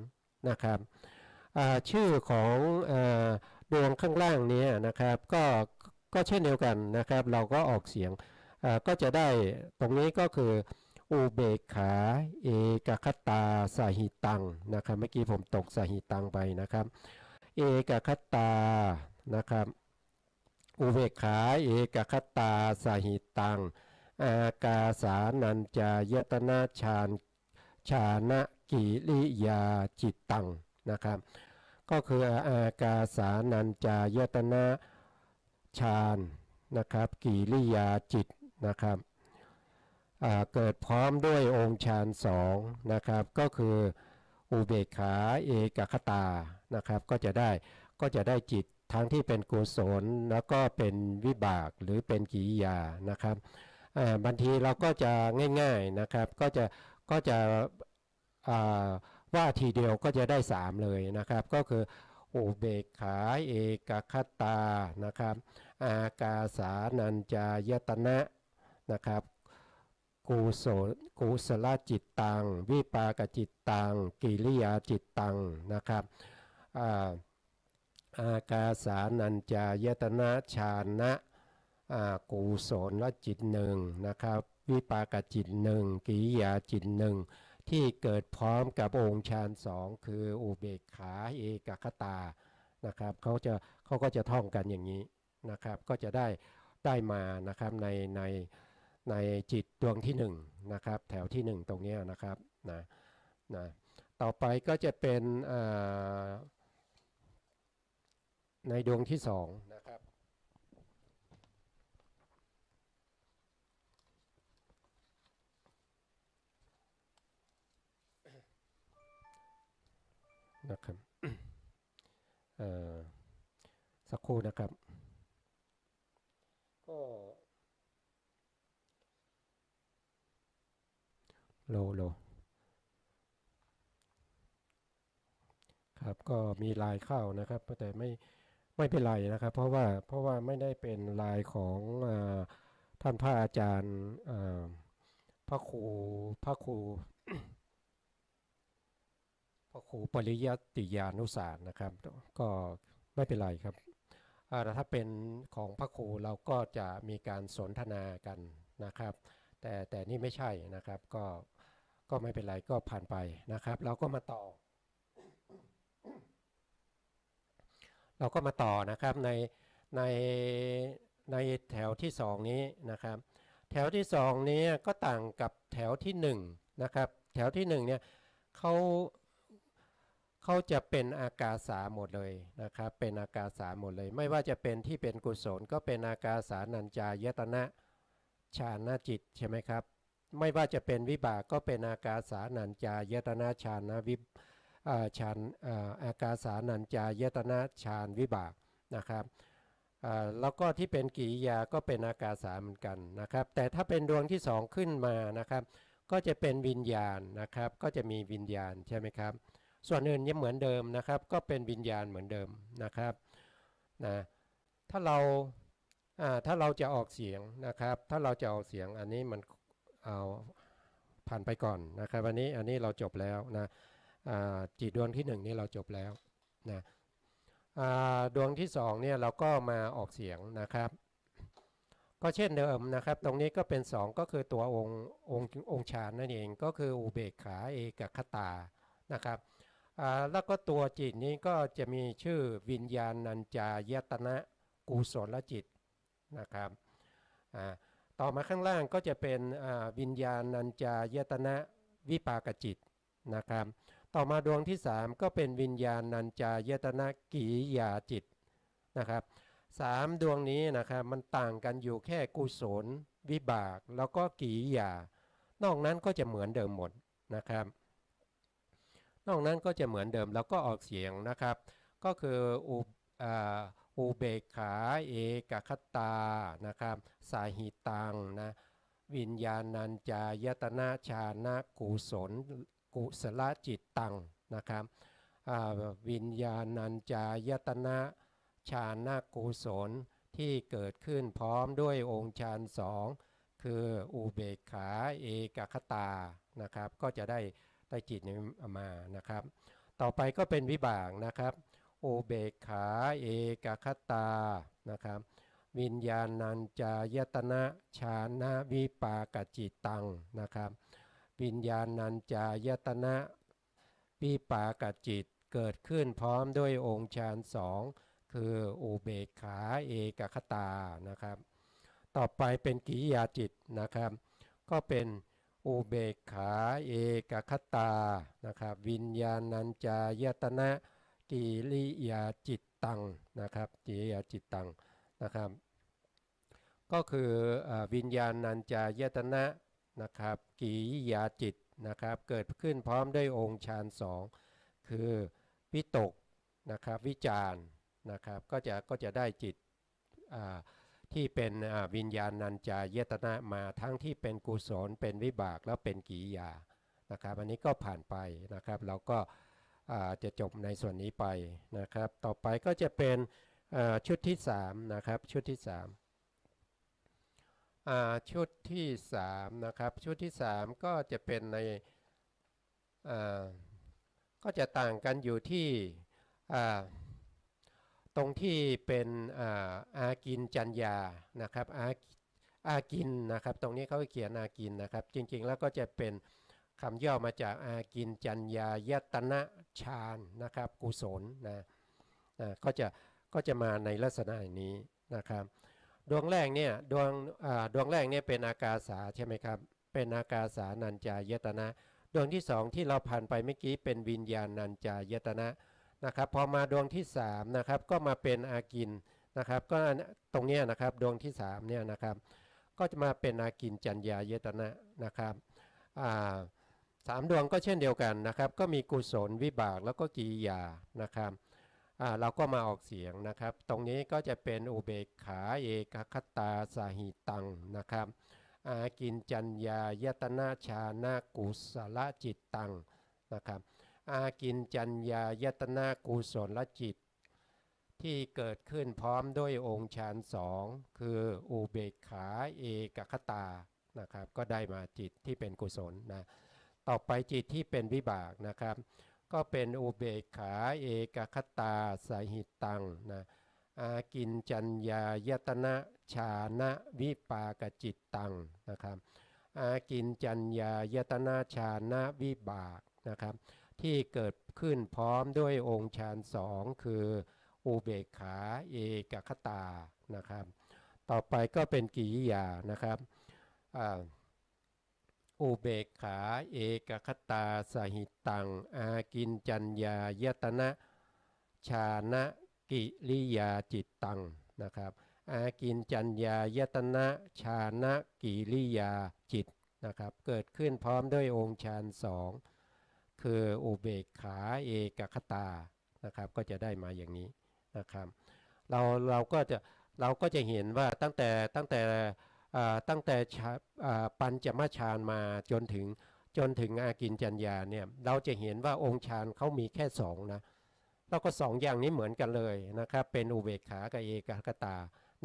นะครับชื่อของดวงข้างล่างนี้นะครับก็เช่นเดียวกันนะครับเราก็ออกเสียงก็จะได้ตรงนี้ก็คืออุเบกขาเอกคตาสหิตังนะครับเมื่อกี้ผมตกสหิตังไปนะครับเอกคตานะครับอุเบกขาเอกคตาสหิตังอากาสานัญจายตนะฌานะกิริยาจิตตังนะครับก็คืออากาสานัญจายตนะฌานนะครับกิริยาจิตนะครับเกิดพร้อมด้วยองค์ฌานสองนะครับก็คืออุเบกขาเอกคตานะครับก็จะได้จิตทั้งที่เป็นกุศลแล้วก็เป็นวิบากหรือเป็นกิริยานะครับบางทีเราก็จะง่ายๆนะครับก็จะว่าทีเดียวก็จะได้3เลยนะครับก็คืออุเบกขาเอกคตานะครับอากาสานัญจายตนะนะครับกุศลจิตตังวิปากจิตตังกิริยาจิตตังนะครับอากาสานัญจายตนะฌานะกุศลจิตหนึ่งนะครับวิปากจิตหนึ่งกิริยาจิตหนึ่งที่เกิดพร้อมกับองค์ฌานสองคืออุเบกขาเอกคตานะครับเขาก็จะท่องกันอย่างนี้นะครับก็จะได้มานะครับในจิตดวงที่1นะครับแถวที่1ตรงนี้นะครับนะต่อไปก็จะเป็นในดวงที่2นะครับ นะครับสักครู่นะครับก็โลครับก็มีไลน์เข้านะครับแต่ไม่เป็นไรนะครับเพราะว่าไม่ได้เป็นไลน์ของท่านพระอาจารย์พระครูพระครูพระครูปริยัติยานุสาสนะครับก็ไม่เป็นไรครับแต่ถ้าเป็นของพระครูเราก็จะมีการสนทนากันนะครับแต่นี่ไม่ใช่นะครับก็ไม่เป็นไรก็ผ่านไปนะครับเราก็มาต่อนะครับในในแถวที่2นี้นะครับแถวที่2นี้ก็ต่างกับแถวที่1นะครับแถวที่1เนี่ยเขาจะเป็นอากาสาหมดเลยนะครับเป็นอากาสาหมดเลยไม่ว่าจะเป็นที่เป็นกุศลก็เป็นอากาสานัญจายตนะฌานจิตใช่ไหมครับไม่ว่าจะเป็นวิบากก็เป็นอากาสานัญจายตนะฌานวิฌานอากาสานัญจายตนะฌานวิบากนะครับแล้วก็ที่เป็นกิริยาก็เป็นอากาสาเหมือนกันนะครับแต่ถ้าเป็นดวงที่2ขึ้นมานะครับก็จะเป็นวิญญาณนะครับก็จะมีวิญญาณใช่ไหมครับส่วนอื่นยังเหมือนเดิมนะครับก็เป็นวิญญาณเหมือนเดิมนะครับนะถ้าเราจะออกเสียงนะครับถ้าเราจะออกเสียงอันนี้มันเอาผ่านไปก่อนนะครับอันนี้เราจบแล้วนะจิตดวงที่1นี่เราจบแล้วนะดวงที่2เนี่ยเราก็มาออกเสียงนะครับก็เช่นเดิมนะครับตรงนี้ก็เป็น2ก็คือตัวองค์ฌานนั่นเองก็คืออุเบกขาเอกคตานะครับแล้วก็ตัวจิตนี้ก็จะมีชื่อวิญญาณัญจายตนะกุศลจิตนะครับต่อมาข้างล่างก็จะเป็นวิญญาณัญจายตนะวิปากจิตนะครับต่อมาดวงที่3ก็เป็นวิญญาณัญจายตนะกิริยาจิตนะครับ3ดวงนี้นะครับมันต่างกันอยู่แค่กุศลวิบากแล้วก็กิริยานอกนั้นก็จะเหมือนเดิมหมดนะครับนอกนั้นก็จะเหมือนเดิมแล้วก็ออกเสียงนะครับก็คืออุเบกขาเอกคตานะครับสาหิตังนะวิญญาณัญจายตนะฌานกุศลจิตตังนะครับวิญญาณัญจายตนะฌานกุศลที่เกิดขึ้นพร้อมด้วยองค์ฌาน2คืออุเบกขาเอกคตานะครับก็จะได้จิตนี้มานะครับต่อไปก็เป็นวิบากนะครับอุเบกขาเอกคตานะครับวิญญาณัญจายตนะฌานวิปากจิตตังนะครับวิญญาณัญจายตนะวิปากจิตเกิดขึ้นพร้อมด้วยองค์ฌาน2คืออุเบกขาเอกคตานะครับต่อไปเป็นกิริยาจิตนะครับก็เป็นอุเบกขาเอกคตานะครับวิญญาณัญจายตนะกิริยาจิตตังนะครับกิริยาจิตตังนะครับก็คือวิญญาณัญจายตนะนะครับกิริยาจิตนะครับเกิดขึ้นพร้อมด้วยองค์ฌาน2คือวิตกนะครับวิจารนะครับก็จะได้จิตที่เป็นวิญญาณัญจายตนะมาทั้งที่เป็นกุศลเป็นวิบากแล้วเป็นกิริยานะครับอันนี้ก็ผ่านไปนะครับเราก็จะจบในส่วนนี้ไปนะครับต่อไปก็จะเป็นชุดที่3นะครับชุดที่3ชุดที่3นะครับชุดที่3ก็จะเป็นในก็จะต่างกันอยู่ที่ตรงที่เป็นอากินจัญญานะครับอากินนะครับตรงนี้เขาเขียนอากินนะครับจริงๆแล้วก็จะเป็นคำย่อมาจากอากินจัญญายตนะฌานนะครับกุศลนะก็จะมาในลักษณะอย่างนี้นะครับดวงแรกเนี่ยดวงแรกเนี่ยเป็นอากาสาใช่ไหมครับเป็นอากาสานัญจายตนะดวงที่2ที่เราผ่านไปเมื่อกี้เป็นวิญญาณัญจายตนะนะครับพอมาดวงที่3นะครับก็มาเป็นอากินนะครับก็ตรงนี้นะครับดวงที่3เนี่ยนะครับก็จะมาเป็นอากินจัญญายตนะนะครับ 3 ดวงก็เช่นเดียวกันนะครับก็มีกุศลวิบากแล้วก็กิริยานะครับเราก็มาออกเสียงนะครับตรงนี้ก็จะเป็นอุเบกขาเอกคตาสหิตังนะครับอากินจัญญายตนะชานะกุศลจิตตังนะครับอากินจัญญายตนะกุศลจิตที่เกิดขึ้นพร้อมด้วยองค์ฌานสองคืออุเบกขาเอกคตานะครับก็ได้มาจิตที่เป็นกุศลนะต่อไปจิตที่เป็นวิบากนะครับก็เป็นอุเบกขาเอกคตาสหิตังนะอากินจัญญายตนะชานะวิปากจิตตังนะครับอากินจัญญายตนะชานะวิบากนะครับที่เกิดขึ้นพร้อมด้วยองค์ฌานสองคืออุเบกขาเอกคตานะครับต่อไปก็เป็นกิริยานะครับอุเบกขาเอกคตาสหิตังอากินจัญญายตนะชานะกิริยาจิตตังนะครับอากินจัญญายตนะชานะกิริยาจิตนะครับเกิดขึ้นพร้อมด้วยองค์ฌานสองคืออุเบกขาเอกคตานะครับก็จะได้มาอย่างนี้นะครับเราก็จะเห็นว่าตั้งแต่ปัญจมฌานมาจนถึงอากินจัญญาเนี่ยเราจะเห็นว่าองค์ฌานเขามีแค่สองนะแล้วก็2 อย่างนี้เหมือนกันเลยนะครับเป็นอุเบกขากับเอกคตา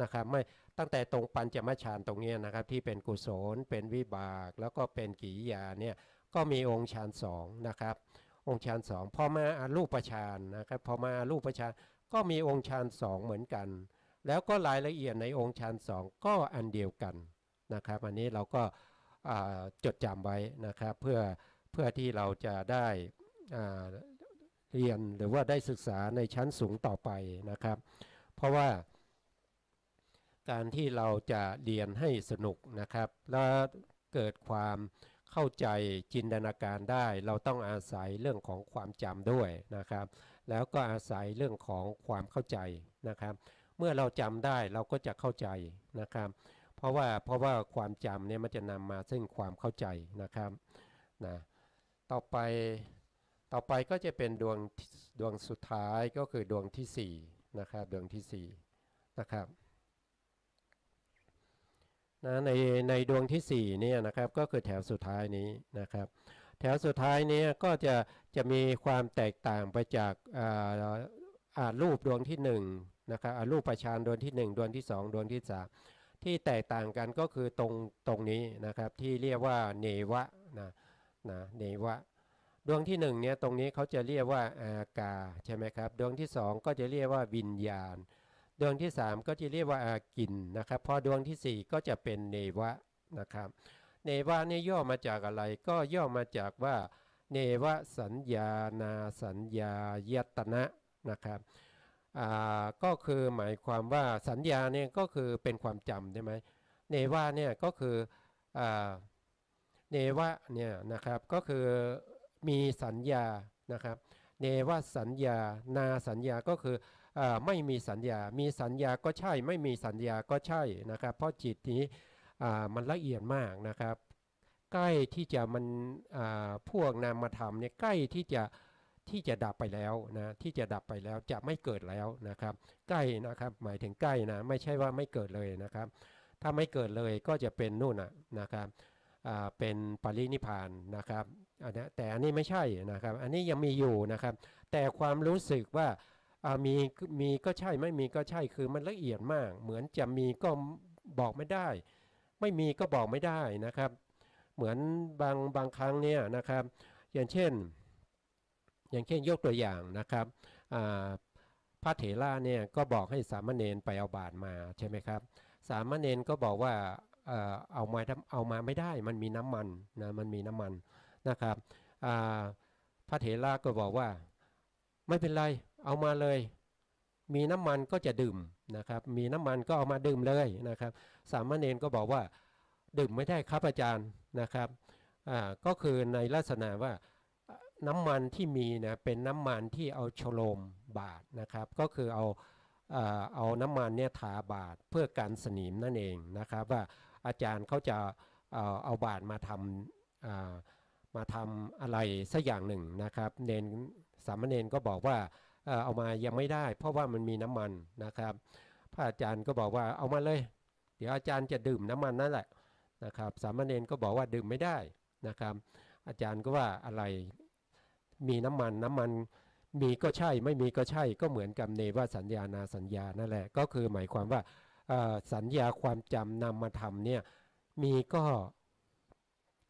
นะครับไม่ตั้งแต่ตรงปัญจมฌานตรงนี้นะครับที่เป็นกุศลเป็นวิบากแล้วก็เป็นกิริยาเนี่ยก็มีองค์ฌานสองนะครับองค์ฌานสองพอมาอารูปฌานนะครับพอมาอารูปฌานก็มีองค์ฌานสองเหมือนกันแล้วก็รายละเอียดในองค์ฌานสองก็อันเดียวกันนะครับอันนี้เราก็จดจำไว้นะครับเพื่อที่เราจะได้เรียนหรือว่าได้ศึกษาในชั้นสูงต่อไปนะครับเพราะว่าการที่เราจะเรียนให้สนุกนะครับและเกิดความเข้าใจจินตนาการได้เราต้องอาศัยเรื่องของความจำด้วยนะครับแล้วก็อาศัยเรื่องของความเข้าใจนะครับเมื่อเราจำได้เราก็จะเข้าใจนะครับเพราะว่าความจำเนี่ยมันจะนำมาซึ่งความเข้าใจนะครับนะต่อไปก็จะเป็นดวงสุดท้ายก็คือดวงที่4นะครับดวงที่4นะครับนะในดวงที่4เนี่ยนะครับก็คือแถวสุดท้ายนี้นะครับแถวสุดท้ายนี้ก็จะมีความแตกต่างไปจากรูปดวงที่1นะครับรูปฌานดวงที่1ดวงที่2ดวงที่3ที่แตกต่างกันก็คือตรงนี้นะครับที่เรียกว่าเนวะนะเนวะดวงที่1เนี่ยตรงนี้เขาจะเรียกว่าอากาใช่ไหมครับดวงที่2ก็จะเรียกว่าวิญญาณดวงที่3ก็จะเรียกว่าอากินนะครับพอดวงที่4ก็จะเป็นเนวะนะครับเนวะนี่ย่อมาจากอะไรก็ย่อมาจากว่าเนวสัญญานาสัญญายตนะนะครับก็คือหมายความว่าสัญญาเนี่ยก็คือเป็นความจำใช่ไหมเนวะเนี่ยก็คือเนวะเนี่ยนะครับก็คือมีสัญญานะครับเนวสัญญานาสัญญาก็คือไม่มีสัญญามีสัญญาก็ใช่ไม่มีสัญญาก็ใช่นะครับเพราะจิตนี้มันละเอียดมากนะครับใกล้ที่จะมันพวกนามธรรมเนี่ยใกล้ที่จะดับไปแล้วนะที่จะดับไปแล้วจะไม่เกิดแล้วนะครับใกล้นะครับหมายถึงใกล้นะไม่ใช่ว่าไม่เกิดเลยนะครับถ้าไม่เกิดเลยก็จะเป็นนู่นนะครับเป็นปรินิพพานนะครับแต่อันนี้ไม่ใช่นะครับอันนี้ยังมีอยู่นะครับแต่ความรู้สึกว่ามีก็ใช่ไม่มีก็ใช่คือมันละเอียดมากเหมือนจะมีก็บอกไม่ได้ไม่มีก็บอกไม่ได้นะครับเหมือนบางครั้งเนี่ยนะครับอย่างเช่นยกตัวอย่างนะครับพระเถระเนี่ยก็บอกให้สามเณรไปเอาบาตรมาใช่ไหมครับสามเณรก็บอกว่าเอามาไม่ได้มันมีน้ำมันนะมันมีน้ำมันนะครับพระเถระก็บอกว่าไม่เป็นไรเอามาเลยมีน้ำมันก็จะดื่มนะครับมีน้ำมันก็เอามาดื่มเลยนะครับสามเณรก็บอกว่าดื่มไม่ได้ครับอาจารย์นะครับก็คือในลักษณะว่าน้ำมันที่มีนะเป็นน้ำมันที่เอาโฉลมบาดนะครับก็คือเอาน้ำมันเนี่ยทาบาดเพื่อกันสนิมนั่นเองนะครับว่าอาจารย์เขาจะเอาบาดมาทำ มาทำอะไรสักอย่างหนึ่งนะครับสามเณรก็บอกว่าเอามายังไม่ได้เพราะว่ามันมีน้ำมันนะครับพระอาจารย์ก็บอกว่าเอามาเลยเดี๋ยวอาจารย์จะดื่มน้ำมันนั่นแหละนะครับสามเณรก็บอกว่าดื่มไม่ได้นะครับอาจารย์ก็ว่าอะไรมีน้ำมันมีก็ใช่ไม่มีก็ใช่ก็เหมือนกับเนวสัญญานาสัญญานั่นแหละก็คือหมายความว่าสัญญาความจำนำมาทำเนี่ยมีก็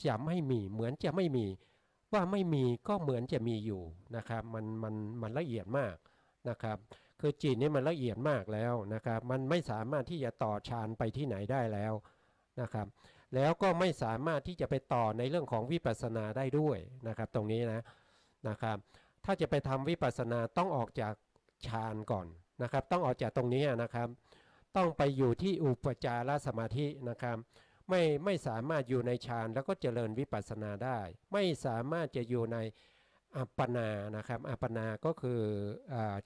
จะไม่มีเหมือนจะไม่มีว่าไม่มีก็เหมือนจะมีอยู่นะครับมันละเอียดมากนะครับคือจิตนี่มันละเอียดมากแล้วนะครับมันไม่สามารถที่จะต่อฌานไปที่ไหนได้แล้วนะครับแล้วก็ไม่สามารถที่จะไปต่อในเรื่องของวิปัสสนาได้ด้วยนะครับตรงนี้นะครับถ้าจะไปทำวิปัสสนาต้องออกจากฌานก่อนนะครับต้องออกจากตรงนี้นะครับต้องไปอยู่ที่อุปจารสมาธินะครับไม่สามารถอยู่ในฌานแล้วก็เจริญวิปัสสนาได้ไม่สามารถจะอยู่ในอัปปนานะครับอัปปนาก็คือ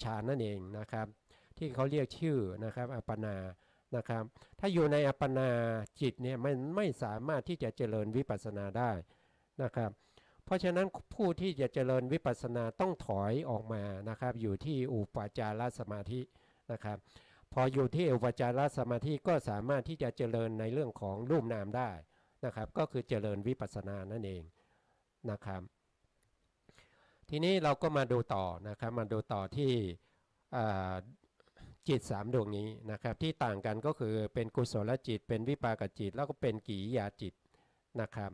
ฌานนั่นเองนะครับที่เขาเรียกชื่อนะครับอัปปนานะครับถ้าอยู่ในอัปปนาจิตเนี่ยมันไม่สามารถที่จะเจริญวิปัสสนาได้นะครับเพราะฉะนั้นผู้ที่จะเจริญวิปัสสนาต้องถอยออกมานะครับอยู่ที่อุปจารสมาธินะครับพออยู่ที่อุปจารสมาธิก็สามารถที่จะเจริญในเรื่องของรูปนามได้นะครับก็คือเจริญวิปัสสนานั่นเองนะครับทีนี้เราก็มาดูต่อนะครับมาดูต่อที่จิต3ดวงนี้นะครับที่ต่างกันก็คือเป็นกุศลจิตเป็นวิปากจิตแล้วก็เป็นกิริยาจิตนะครับ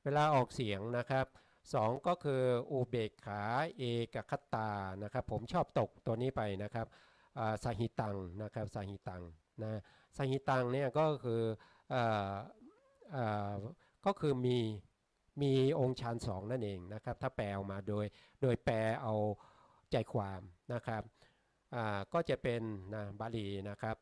เวลาออกเสียงนะครับ2ก็คืออุเบกขาเอกคตานะครับผมชอบตกตัวนี้ไปนะครับสหิตังนะครับสหิตังนะสหิตังเนี่ยก็คือมีองค์ฌาน2นั่นเองนะครับถ้าแปลออกมาโดยแปลเอาใจความนะครับก็จะเป็นบาลีนะครับ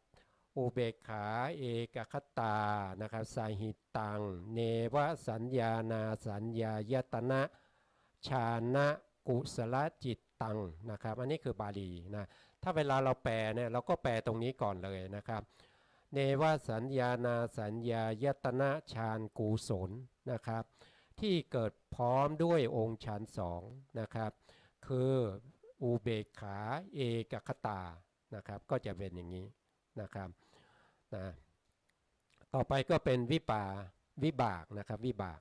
อุเบกขาเอกคตานะครับสหิตังเนวสัญญานาสัญญายตนะฌานะกุศลจิตตังนะครับอันนี้คือบาลีนะถ้าเวลาเราแปลเนี่ยเราก็แปลตรงนี้ก่อนเลยนะครับเนวสัญญานาสัญญายตนะฌานกุศลนะครับที่เกิดพร้อมด้วยองค์ฌาน2นะครับคืออุเบกขาเอกคตานะครับก็จะเป็นอย่างนี้นะครับต่อไปก็เป็นวิบากนะครับวิบาก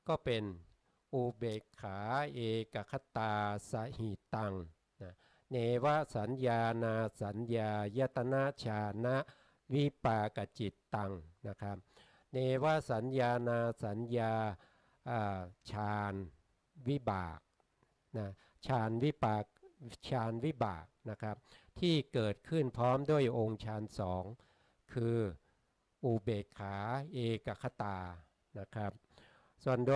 ก็เป็นอุเบกขาเอกคตาสหิตังเนวสัญญานาสัญญายตนะฌานะวิปากจิตตังนะครับเนวสัญญานาสัญญาฌานวิบากฌานวิบากนะครับที่เกิดขึ้นพร้อมด้วยองค์ฌาน2คืออุเบกขาเอกคตานะครับส่วนด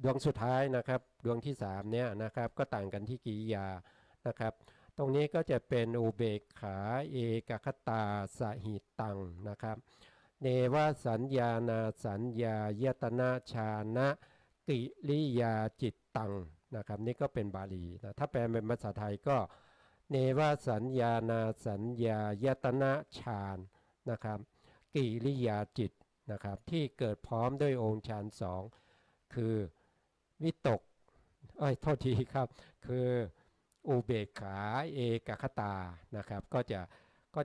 วงสุดท้ายนะครับดวงที่3เนี่ยนะครับก็ต่างกันที่กิริยานะครับตรงนี้ก็จะเป็นอุเบกขาเอกคตาสหิตังนะครับเนวสัญญานาสัญญายตนะฌานะกิริยาจิตตังนะครับนี่ก็เป็นบาลีนะถ้าแปลเป็นภาษาไทยก็เนวสัญญานาสัญญายตนะฌานนะครับกิริยาจิตนะครับที่เกิดพร้อมด้วยองค์ฌาน2คือวิตกโทษทีครับคืออุเบกขาเอกคตานะครับก็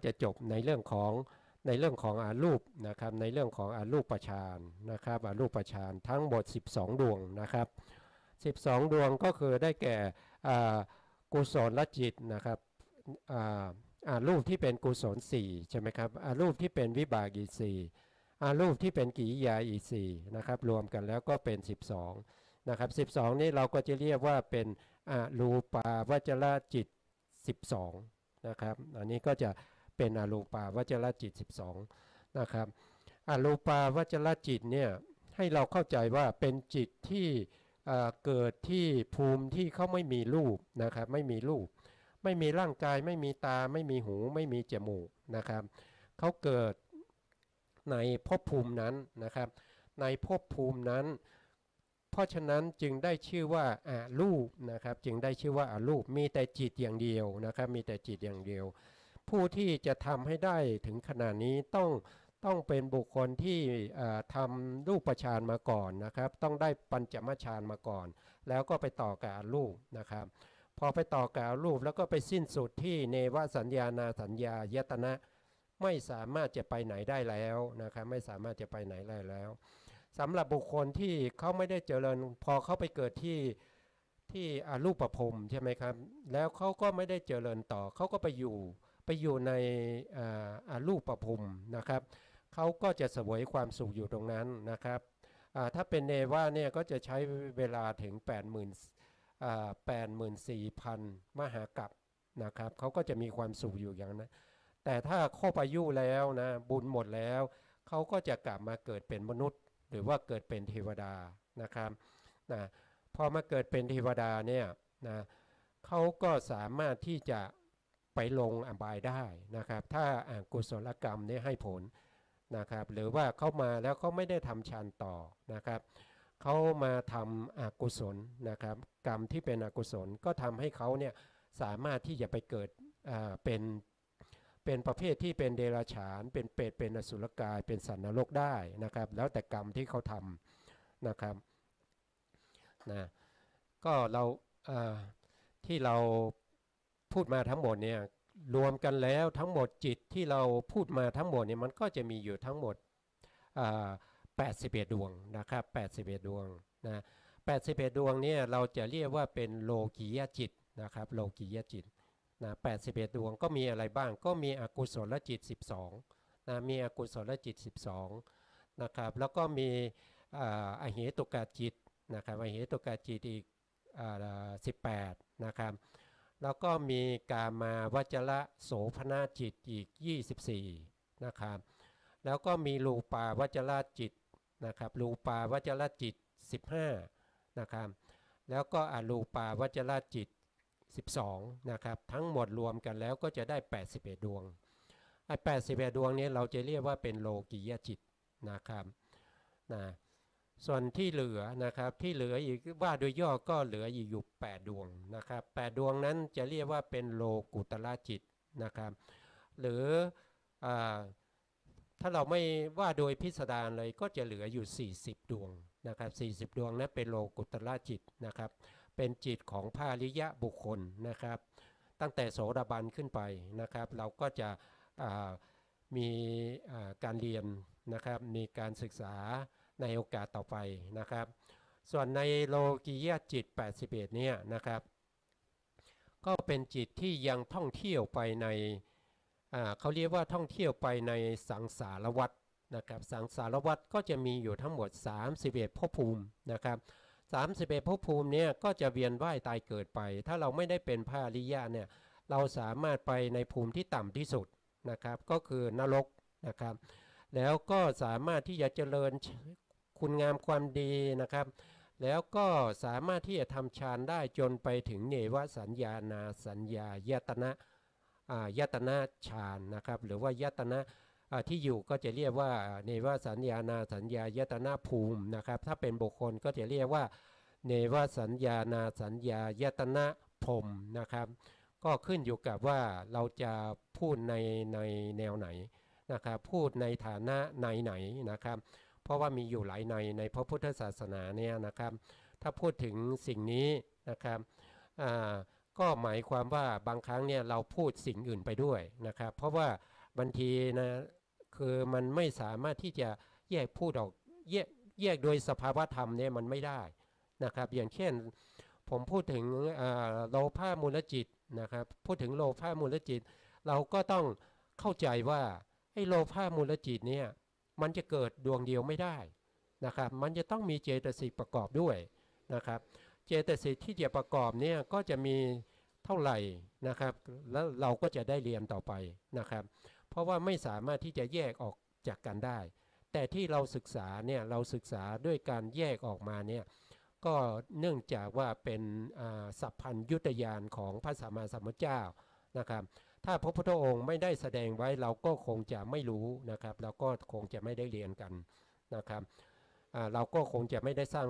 จะจบในเรื่องของอารูปนะครับในเรื่องของอารูปฌานนะครับอารูปฌานทั้งหมด12ดวงนะครับ12ดวงก็คือได้แก่กุศลจิตนะครับอารูปที่เป็นกุศล4ใช่ไหมครับอารูปที่เป็นวิบากอีก4อารูปที่เป็นกิริยาอีก4นะครับรวมกันแล้วก็เป็น12นะครับ12นี้เราก็จะเรียกว่าเป็นอรูปาวจรจิต12นะครับอันนี้ก็จะเป็นอรูปาวจรจิต12นะครับอรูปาวจรจิตเนี่ยให้เราเข้าใจว่าเป็นจิตที่เกิดที่ภูมิที่เขาไม่มีรูปนะครับไม่มีรูปไม่มีร่างกายไม่มีตาไม่มีหูไม่มีจมูกนะครับเขาเกิดในภพภูมินั้นนะครับในภพภูมินั้นเพราะฉะนั้นจึงได้ชื่อว่าอารูปนะครับจึงได้ชื่อว่าอารูปมีแต่จิตอย่างเดียวนะครับมีแต่จิตอย่างเดียวผู้ที่จะทำให้ได้ถึงขนาดนี้ ต้องเป็นบุคคลที่ทำรูปฌานมาก่อนนะครับต้องได้ปัญจมฌานมาก่อนแล้วก็ไปต่อกับอรูปนะครับพอไปต่อกับอรูปแล้วก็ไปสิ้นสุดที่เนวสัญญานาสัญญายตนะไม่สามารถจะไปไหนได้แล้วนะครับไม่สามารถจะไปไหนได้แล้วสำหรับบุคคลที่เขาไม่ได้เจริญพอเขาไปเกิดที่อรูปภพใช่ไหมครับแล้วเขาก็ไม่ได้เจริญต่อเขาก็ไปอยู่ในอรูปภพนะครับเขาก็จะเสวยความสุขอยู่ตรงนั้นนะครับถ้าเป็นเนวะเนี่ยก็จะใช้เวลาถึง84,000 มหากัปนะครับเขาก็จะมีความสุขอยู่อย่างนั้นแต่ถ้าครบอายุแล้วนะบุญหมดแล้วเขาก็จะกลับมาเกิดเป็นมนุษย์หรือว่าเกิดเป็นเทวดานะครับนะพอมาเกิดเป็นเทวดาเนี่ยนะเขาก็สามารถที่จะไปลงอบายได้นะครับถ้ากุศลกรรมนี้ให้ผลนะครับหรือว่าเขามาแล้วเขาไม่ได้ทำฌานต่อนะครับเขามาทำอกุศลนะครับกรรมที่เป็นอกุศลก็ทำให้เขาเนี่ยสามารถที่จะไปเกิดเป็นประเภทที่เป็นเดรัจฉานเป็นเปรตเป็นอสุรกายเป็นสัตว์นรกได้นะครับแล้วแต่กรรมที่เขาทำนะครับนะก็เราที่เราพูดมาทั้งหมดเนี่ยรวมกันแล้วทั้งหมดจิตที่เราพูดมาทั้งหมดเนี่ยมันก็จะมีอยู่ทั้งหมด81 ดวงนะครับ81 ดวงนะ81 ดวงเนี่ยเราจะเรียกว่าเป็นโลกียจิตนะครับโลกียจิตนะ81 ดวงก็มีอะไรบ้างก็มีอกุศลจิต12นะมีอกุศลจิต12นะครับแล้วก็มีอเหตุกจิตนะครับอเหตุกจิตอีก18นะครับแล้วก็มีกามาวจระโสภณจิตอีก24นะครับแล้วก็มีรูปาวจรจิตนะครับรูปาวจรจิต15นะครับแล้วก็อรูปาวจรจิต12นะครับทั้งหมดรวมกันแล้วก็จะได้81 ดวงไอ้81 ดวงนี้เราจะเรียกว่าเป็นโลกียจิตนะครับนะส่วนที่เหลือนะครับที่เหลืออีกว่าโดยย่อก็เหลืออยู่8 ดวงนะครับ8 ดวงนั้นจะเรียกว่าเป็นโลกุตละจิตนะครับหรือถ้าเราไม่ว่าโดยพิสดารเลยก็จะเหลืออยู่40 ดวงนะครับ40 ดวงนั้นเป็นโลกุตละจิตนะครับเป็นจิตของพระอริยะบุคคลนะครับตั้งแต่โสดาบันขึ้นไปนะครับเราก็จะมีการเรียนนะครับมีการศึกษาในโอกาสต่อไปนะครับส่วนในโลกียจิต81เนี่ยนะครับก็เป็นจิตที่ยังท่องเที่ยวไปในเขาเรียกว่าท่องเที่ยวไปในสังสารวัฏนะครับสังสารวัฏก็จะมีอยู่ทั้งหมด31 ภพภูมินะครับ31 ภพภูมิเนี่ยก็จะเวียนว่ายตายเกิดไปถ้าเราไม่ได้เป็นพระอริยะเนี่ยเราสามารถไปในภูมิที่ต่ำที่สุดนะครับก็คือนรกนะครับแล้วก็สามารถที่จะเจริญคุณงามความดีนะครับแล้วก็สามารถที่จะทำฌานได้จนไปถึงเนวสัญญานาสัญญายตนะยตนะฌานนะครับหรือว่ายตนะที่อยู่ก็จะเรียกว่าเนวสัญญานาสัญญายตนะภูมินะครับถ้าเป็นบุคคลก็จะเรียกว่าเนวสัญญานาสัญญายตนะพรหมนะครับก็ขึ้นอยู่กับว่าเราจะพูดในแนวไหนนะครับพูดในฐานะไหนนะครับเพราะว่ามีอยู่หลายในพระพุทธศาสนาเนี่ยนะครับถ้าพูดถึงสิ่งนี้นะครับก็หมายความว่าบางครั้งเนี่ยเราพูดสิ่งอื่นไปด้วยนะครับเพราะว่าบางทีนะคือมันไม่สามารถที่จะแยกพูดออกแยกโดยสภาวะธรรมเนี่ยมันไม่ได้นะครับอย่างเช่นผมพูดถึงโลภะมูลจิตนะครับพูดถึงโลภะมูลจิตเราก็ต้องเข้าใจว่าไอ้โลภะมูลจิตเนี่ยมันจะเกิดดวงเดียวไม่ได้นะครับมันจะต้องมีเจตสิกประกอบด้วยนะครับเจตสิกที่จะประกอบเนี่ยก็จะมีเท่าไหร่นะครับแล้วเราก็จะได้เรียนต่อไปนะครับเพราะว่าไม่สามารถที่จะแยกออกจากกันได้แต่ที่เราศึกษาเนี่ยเราศึกษาด้วยการแยกออกมาเนี่ยก็เนื่องจากว่าเป็นสัพพัญญุตญาณของพระสัมมาสัมพุทธเจ้านะครับถ้าพระพุทธองค์ไม่ได้แสดงไว้เราก็คงจะไม่รู้นะครับเราก็คงจะไม่ได้เรียนกันนะครับเราก็คงจะไม่ได้สร้าง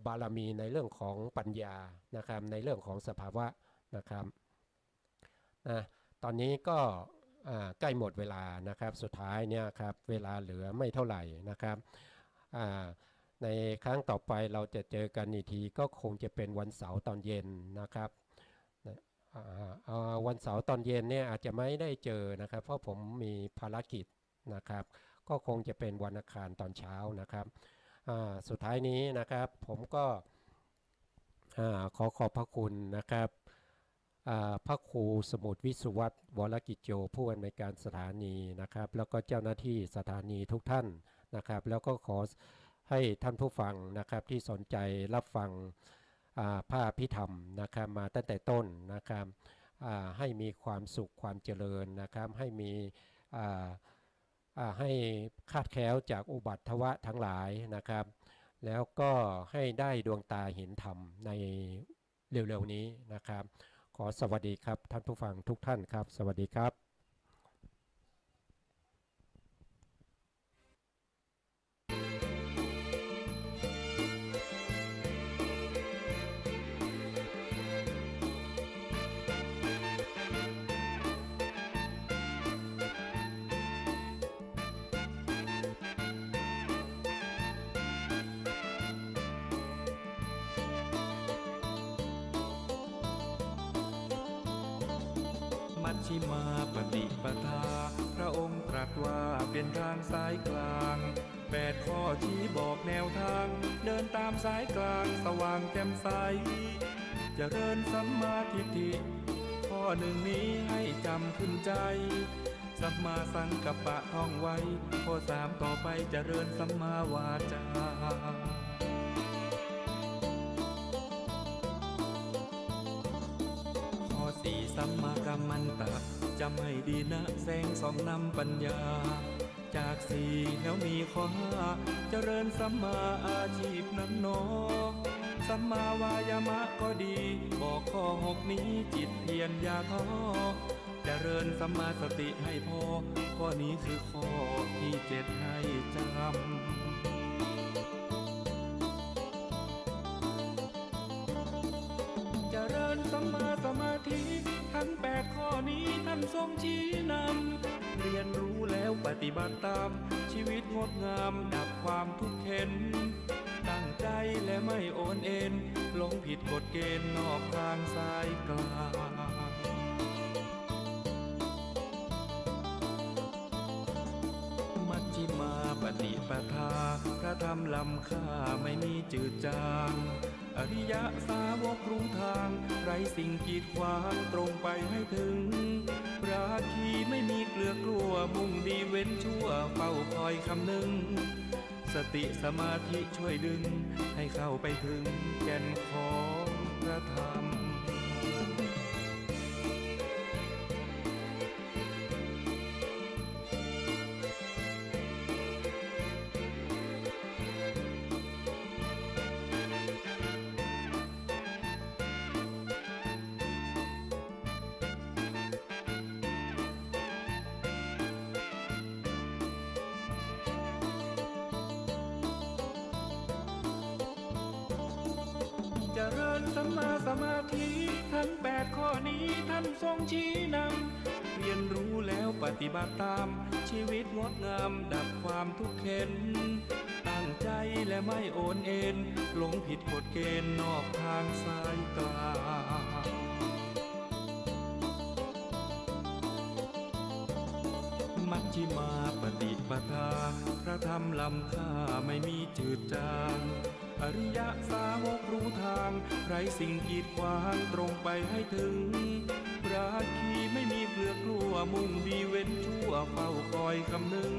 บารมีในเรื่องของปัญญานะครับในเรื่องของสภาวะนะครับตอนนี้ก็ ใกล้หมดเวลานะครับสุดท้ายเนี่ยครับเวลาเหลือไม่เท่าไหร่นะครับในครั้งต่อไปเราจะเจอกันอีกทีก็คงจะเป็นวันเสาร์ตอนเย็นนะครับวันเสาร์ตอนเย็นเนี่ยอาจจะไม่ได้เจอนะครับเพราะผมมีภารกิจนะครับก็คงจะเป็นวันอังคารตอนเช้านะครับสุดท้ายนี้นะครับผมก็ขอขอบพระคุณนะครับพระครูสมุทรวิสุวัตรวรกิจโยผู้อำนวยการสถานีนะครับแล้วก็เจ้าหน้าที่สถานีทุกท่านนะครับแล้วก็ขอให้ท่านผู้ฟังนะครับที่สนใจรับฟังพระอภิธรรมนะครับมาตั้งแต่ต้นนะครับให้มีความสุขความเจริญนะครับให้มีให้คาดแคล้วจากอุบัติทวะทั้งหลายนะครับแล้วก็ให้ได้ดวงตาเห็นธรรมในเร็วๆนี้นะครับขอสวัสดีครับท่านผู้ฟังทุกท่านครับสวัสดีครับมัชฌิมาปฏิปทาพระองค์ตรัสว่าเป็นทางสายกลาง8 ข้อชี้บอกแนวทางเดินตามสายกลางสว่างแจ่มใสเจริญสัมมาทิฏฐิข้อหนึ่งนี้ให้จำขึ้นใจสัมมาสังกัปปะท่องไว้ข้อ3ต่อไปเจริญสัมมาวาจาสัมมากัมมันตะจำให้ดีนะแสงส่องนำปัญญาจาก4แล้วมีข้อ5เจริญสัมมาอาชีพนั้นหนอสัมมาวายามะก็ดีบอกข้อ6นี้จิตเพียรอย่าท้อเจริญสัมมาสติให้พอข้อนี้คือข้อที่7ให้จำเจริญสัมมาสมาธิทั้ง8 ข้อนี้ท่านทรงชี้นำเรียนรู้แล้วปฏิบัติตามชีวิตงดงามดับความทุกข์เข็ญตั้งใจและไม่โอนเอ็นลงผิดกฎเกณฑ์นอกทางสายกลางมัชฌิมาปฏิปทาพระธรรมล้ำค่าไม่มีจืดจางอริยสาวกรู้ทางไร้สิ่งกีดขวางตรงไปให้ถึงราคีไม่มีเกลือกลัวมุ่งดีเว้นชั่วเฝ้าคอยคำนึงสติสมาธิช่วยดึงให้เข้าไปถึงแก่นของพระธรรมเจริญสัมมาสมาธิทั้ง8 ข้อนี้ท่านทรงชี้นำเรียนรู้แล้วปฏิบัติตามชีวิตงดงามดับความทุกข์เข็ญตั้งใจและไม่โอนเอ็นหลงผิดกฎเกณฑ์นอกทางสายกลางมัชฌิมาปฏิปทาพระธรรมล้ำค่าไม่มีจืดจางอริยสาวกรู้ทางไร้สิ่งกีดขวางตรงไปให้ถึงราคีไม่มีเกลือกลัวมุ่งดีเว้นชั่วเฝ้าคอยคำนึง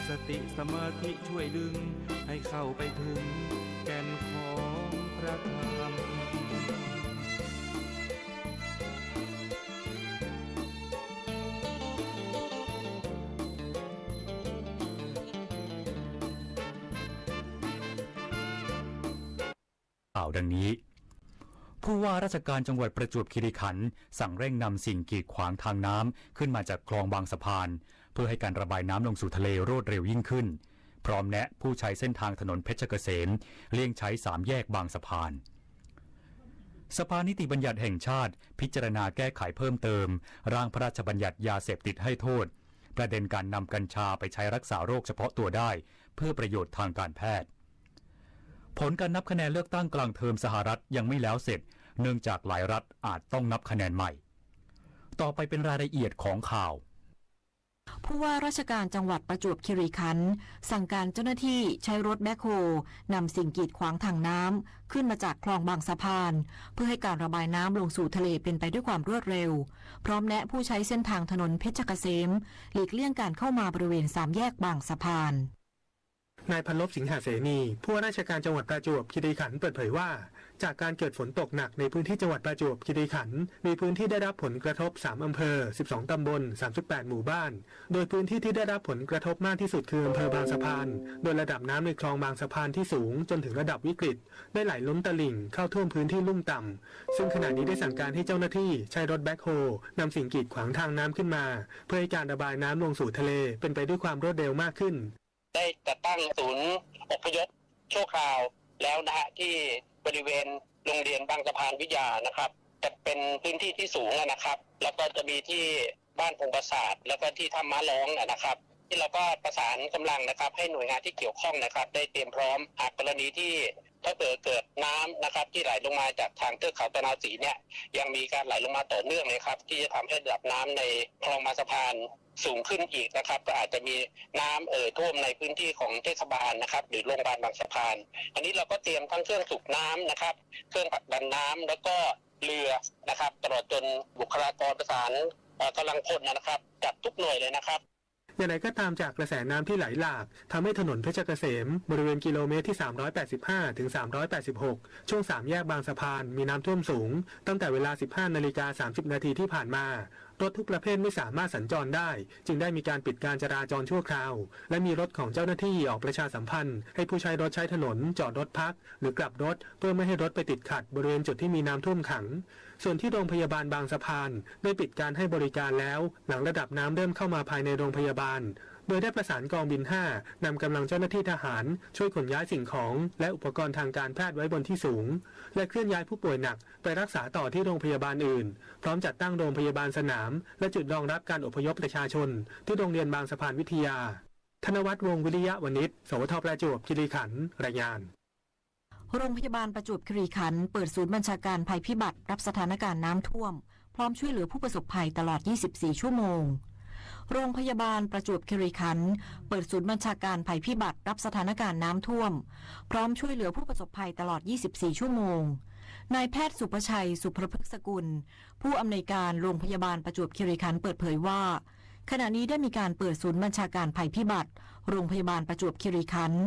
สติสมาธิช่วยดึงให้เข้าไปถึงแก่นของพระธรรมดังนี้ผู้ว่าราชการจังหวัดประจวบคีรีขันธ์สั่งเร่งนำสิ่งกีดขวางทางน้ำขึ้นมาจากคลองบางสะพานเพื่อให้การระบายน้ำลงสู่ทะเลรวดเร็วยิ่งขึ้นพร้อมแนะผู้ใช้เส้นทางถนนเพชรเกษมเลี่ยงใช้3 แยกบางสะพาน สภานิติบัญญัติแห่งชาติพิจารณาแก้ไขเพิ่มเติมร่างพระราชบัญญัติยาเสพติดให้โทษประเด็นการนำกัญชาไปใช้รักษาโรคเฉพาะตัวได้เพื่อประโยชน์ทางการแพทย์ผลการนับคะแนนเลือกตั้งกลางเทอมสหรัฐยังไม่แล้วเสร็จเนื่องจากหลายรัฐอาจต้องนับคะแนนใหม่ต่อไปเป็นรายละเอียดของข่าวผู้ว่าราชการจังหวัดประจวบคีรีขันธ์สั่งการเจ้าหน้าที่ใช้รถแบ็คโฮนำสิ่งกีดขวางทางน้ำขึ้นมาจากคลองบางสะพานเพื่อให้การระบายน้ำลงสู่ทะเลเป็นไปด้วยความรวดเร็วพร้อมแนะผู้ใช้เส้นทางถนนเพชรเกษมหลีกเลี่ยงการเข้ามาบริเวณ3แยกบางสะพานนายพันลบสิงหเสนีผู้ว่าราชการจังหวัดประจวบคีรีขันธ์เปิดเผยว่าจากการเกิดฝนตกหนักในพื้นที่จังหวัดประจวบคีรีขันธ์มีพื้นที่ได้รับผลกระทบ3อำเภอ12ตำบล38หมู่บ้านโดยพื้นที่ที่ได้รับผลกระทบมากที่สุดคืออำเภอบางสะพานโดยระดับน้ำในคลองบางสะพานที่สูงจนถึงระดับวิกฤตได้ไหลล้นตลิ่งเข้าท่วมพื้นที่ลุ่มต่ำซึ่งขณะนี้ได้สั่งการให้เจ้าหน้าที่ใช้รถแบ็คโฮนำสิ่งกีดขวางทางน้ำขึ้นมาเพื่อให้การระบายน้ำลงสู่ทะเลเป็นไปด้วยความรวดเร็วมากขึ้นได้จัดตั้งศูนย์อพยพชั่วคราวแล้วนะฮะที่บริเวณโรงเรียนบางสะพานวิทยานะครับจะเป็นพื้นที่ที่สูงนะครับแล้วก็จะมีที่บ้านพงประสาทแล้วก็ที่ถ้ำม้าร้องนะครับที่เราก็ประสานกำลังนะครับให้หน่วยงานที่เกี่ยวข้องนะครับได้เตรียมพร้อมหากกรณีที่ถ้าเกิดน้ำนะครับที่ไหลลงมาจากทางเทือกเขาตะนาวศรีเนี่ยยังมีการไหลลงมาต่อเนื่องเลยครับที่จะทำให้ระดับน้ำในคลองบางสะพานสูงขึ้นอีกนะครับก็อาจจะมีน้ำท่วมในพื้นที่ของเทศบาลนะครับหรือโรงพยาบาลบางสะพานอันนี้เราก็เตรียมทั้งเครื่องสูบน้ำนะครับเครื่องผลักดันน้ำแล้วก็เรือนะครับตลอดจนบุคลากรประสานกำลังพลนะครับจัดทุกหน่วยเลยนะครับอย่างไรก็ตามจากกระแสน้ำที่ไหลหลากทำให้ถนนเพชรเกษมบริเวณกิโลเมตรที่385ถึง386ช่วง3แยกบางสะพานมีน้ำท่วมสูงตั้งแต่เวลา 15:30 นาทีที่ผ่านมารถทุกประเภทไม่สามารถสัญจรได้จึงได้มีการปิดการจราจรชั่วคราวและมีรถของเจ้าหน้าที่ออกประชาสัมพันธ์ให้ผู้ใช้รถใช้ถนนจอดรถพักหรือกลับรถเพื่อไม่ให้รถไปติดขัดบริเวณจุดที่มีน้ำท่วมขังส่วนที่โรงพยาบาลบางสะพานได้ปิดการให้บริการแล้วหลังระดับน้ำเริ่มเข้ามาภายในโรงพยาบาลโดยได้ประสานกองบิน5นำกำลังเจ้าหน้าที่ทหารช่วยขนย้ายสิ่งของและอุปกรณ์ทางการแพทย์ไว้บนที่สูงและเคลื่อนย้ายผู้ป่วยหนักไปรักษาต่อที่โรงพยาบาลอื่นพร้อมจัดตั้งโรงพยาบาลสนามและจุดรองรับการอพยพประชาชนที่โรงเรียนบางสะพานวิทยาธนวัฒน์วงศ์วิริยะวณิช สวทประจวบคีรีขันธ์รายงานโรงพยาบาลประจวบคีรีขันธ์เปิดศูนย์บัญชาการภัยพิบัติรับสถานการณ์น้ำท่วมพร้อมช่วยเหลือผู้ประสบภัยตลอด 24 ชั่วโมงโรงพยาบาลประจวบคีรีขันธ์เปิดศูนย์บัญชาการภัยพิบัติรับสถานการณ์น้ำท่วมพร้อมช่วยเหลือผู้ประสบภัยตลอด 24 ชั่วโมงนายแพทย์สุประชัยสุภพฤกษกุลผู้อำนวยการโรงพยาบาลประจวบคีรีขันธ์เปิดเผยว่าขณะนี้ได้มีการเปิดศูนย์บัญชาการภัยพิบัติโรงพยาบาลประจวบคีรีขันธ์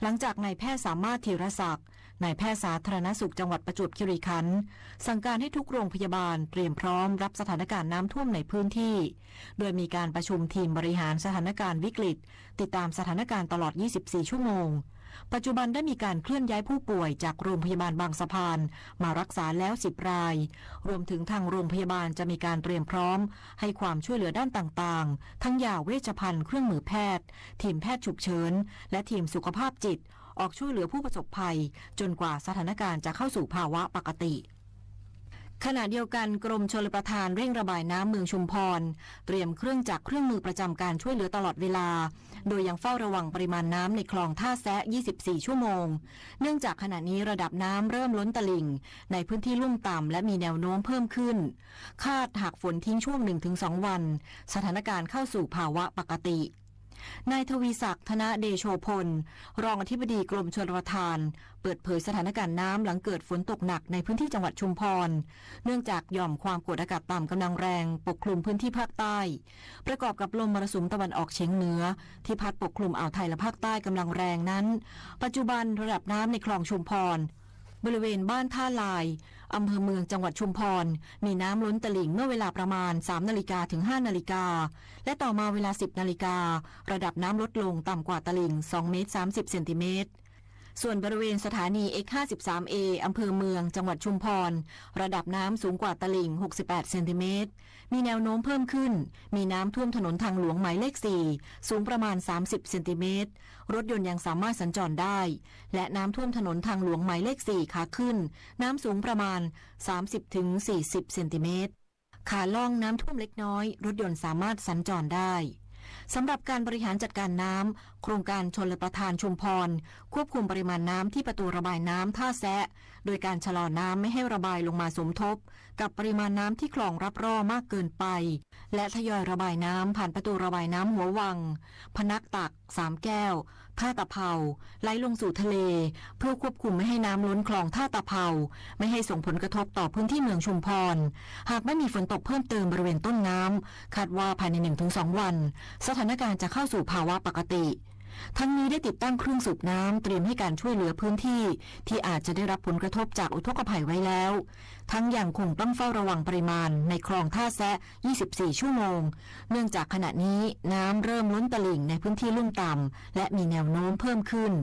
หลังจากนายแพทย์สามารถธีรศักดิ์นายแพทย์สาธารณสุขจังหวัดประจวบคีรีขันธ์สั่งการให้ทุกโรงพยาบาลเตรียมพร้อมรับสถานการณ์น้ำท่วมในพื้นที่โดยมีการประชุมทีมบริหารสถานการณ์วิกฤตติดตามสถานการณ์ตลอด 24 ชั่วโมงปัจจุบันได้มีการเคลื่อนย้ายผู้ป่วยจากโรงพยาบาลบางสะพานมารักษาแล้ว10รายรวมถึงทางโรงพยาบาลจะมีการเตรียมพร้อมให้ความช่วยเหลือด้านต่างๆทั้งยาเวชภัณฑ์เครื่องมือแพทย์ทีมแพทย์ฉุกเฉินและทีมสุขภาพจิตออกช่วยเหลือผู้ประสบภัยจนกว่าสถานการณ์จะเข้าสู่ภาวะปกติขณะเดียวกันกรมชลประทานเร่งระบายน้ำเมืองชุมพรเตรียมเครื่องจักรเครื่องมือประจำการช่วยเหลือตลอดเวลาโดยยังเฝ้าระวังปริมาณน้ำในคลองท่าแซะ 24 ชั่วโมงเนื่องจากขณะนี้ระดับน้ำเริ่มล้นตลิ่งในพื้นที่ลุ่มต่ำและมีแนวโน้มเพิ่มขึ้นคาดหากฝนทิ้งช่วง 1-2 วันสถานการณ์เข้าสู่ภาวะปกตินายทวีศักดิ์ธนเดโชพลรองอธิบดีกรมชลประทานเปิดเผยสถานการณ์น้ำหลังเกิดฝนตกหนักในพื้นที่จังหวัดชุมพรเนื่องจากหย่อมความกดอากาศต่ำกำลังแรงปกคลุมพื้นที่ภาคใต้ประกอบกับลมมรสุมตะวันออกเฉียงเหนือที่พัดปกคลุมอ่าวไทยและภาคใต้กำลังแรงนั้นปัจจุบันระดับน้ำในคลองชุมพรบริเวณบ้านท่าลายอำเภอเมืองจังหวัดชุมพรมีน้ำล้นตลิ่งเมื่อเวลาประมาณ 3 นาฬิกาถึง 5 นาฬิกาและต่อมาเวลา 10 นาฬิการะดับน้ำลดลงต่ำกว่าตลิ่ง 2 เมตร 30 เซนติเมตร ส่วนบริเวณสถานี X53A อำเภอเมืองจังหวัดชุมพรระดับน้ำสูงกว่าตลิ่ง68เซนติเมตรมีแนวโน้มเพิ่มขึ้นมีน้ำท่วมถนนทางหลวงหมายเลข4สูงประมาณ30เซนติเมตรรถยนต์ยังสามารถสัญจรได้และน้ำท่วมถนนทางหลวงหมายเลข4ขาขึ้นน้ำสูงประมาณ30-40เซนติเมตรขาล่องน้ำท่วมเล็กน้อยรถยนต์สามารถสัญจรได้สำหรับการบริหารจัดการน้ำโครงการชลประทานชุมพรควบคุมปริมาณน้ำที่ประตูระบายน้ำท่าแซะโดยการชะลอน้ำไม่ให้ระบายลงมาสมทบกับปริมาณน้ำที่คลองรับร่อมากเกินไปและทยอยระบายน้ำผ่านประตูระบายน้ำหัววังพนักตักสามแก้วท่าตะเภาไหลลงสู่ทะเลเพื่อควบคุมไม่ให้น้ำล้นคลองท่าตะเภาไม่ให้ส่งผลกระทบต่อพื้นที่เมืองชุมพรหากไม่มีฝนตกเพิ่มเติมบริเวณต้นน้ำคาดว่าภายใน 1-2 วันสถานการณ์จะเข้าสู่ภาวะปกติทั้งนี้ได้ติดตั้งเครื่องสูบน้ำเตรียมให้การช่วยเหลือพื้นที่ที่อาจจะได้รับผลกระทบจากอุทกภัยไว้แล้วทั้งยังคงต้องเฝ้าระวังปริมาณในคลองท่าแซะ24ชั่วโมงเนื่องจากขณะนี้น้ำเริ่มล้นตลิ่งในพื้นที่ลุ่มต่ำและมีแนวโน้มเพิ่มขึ้น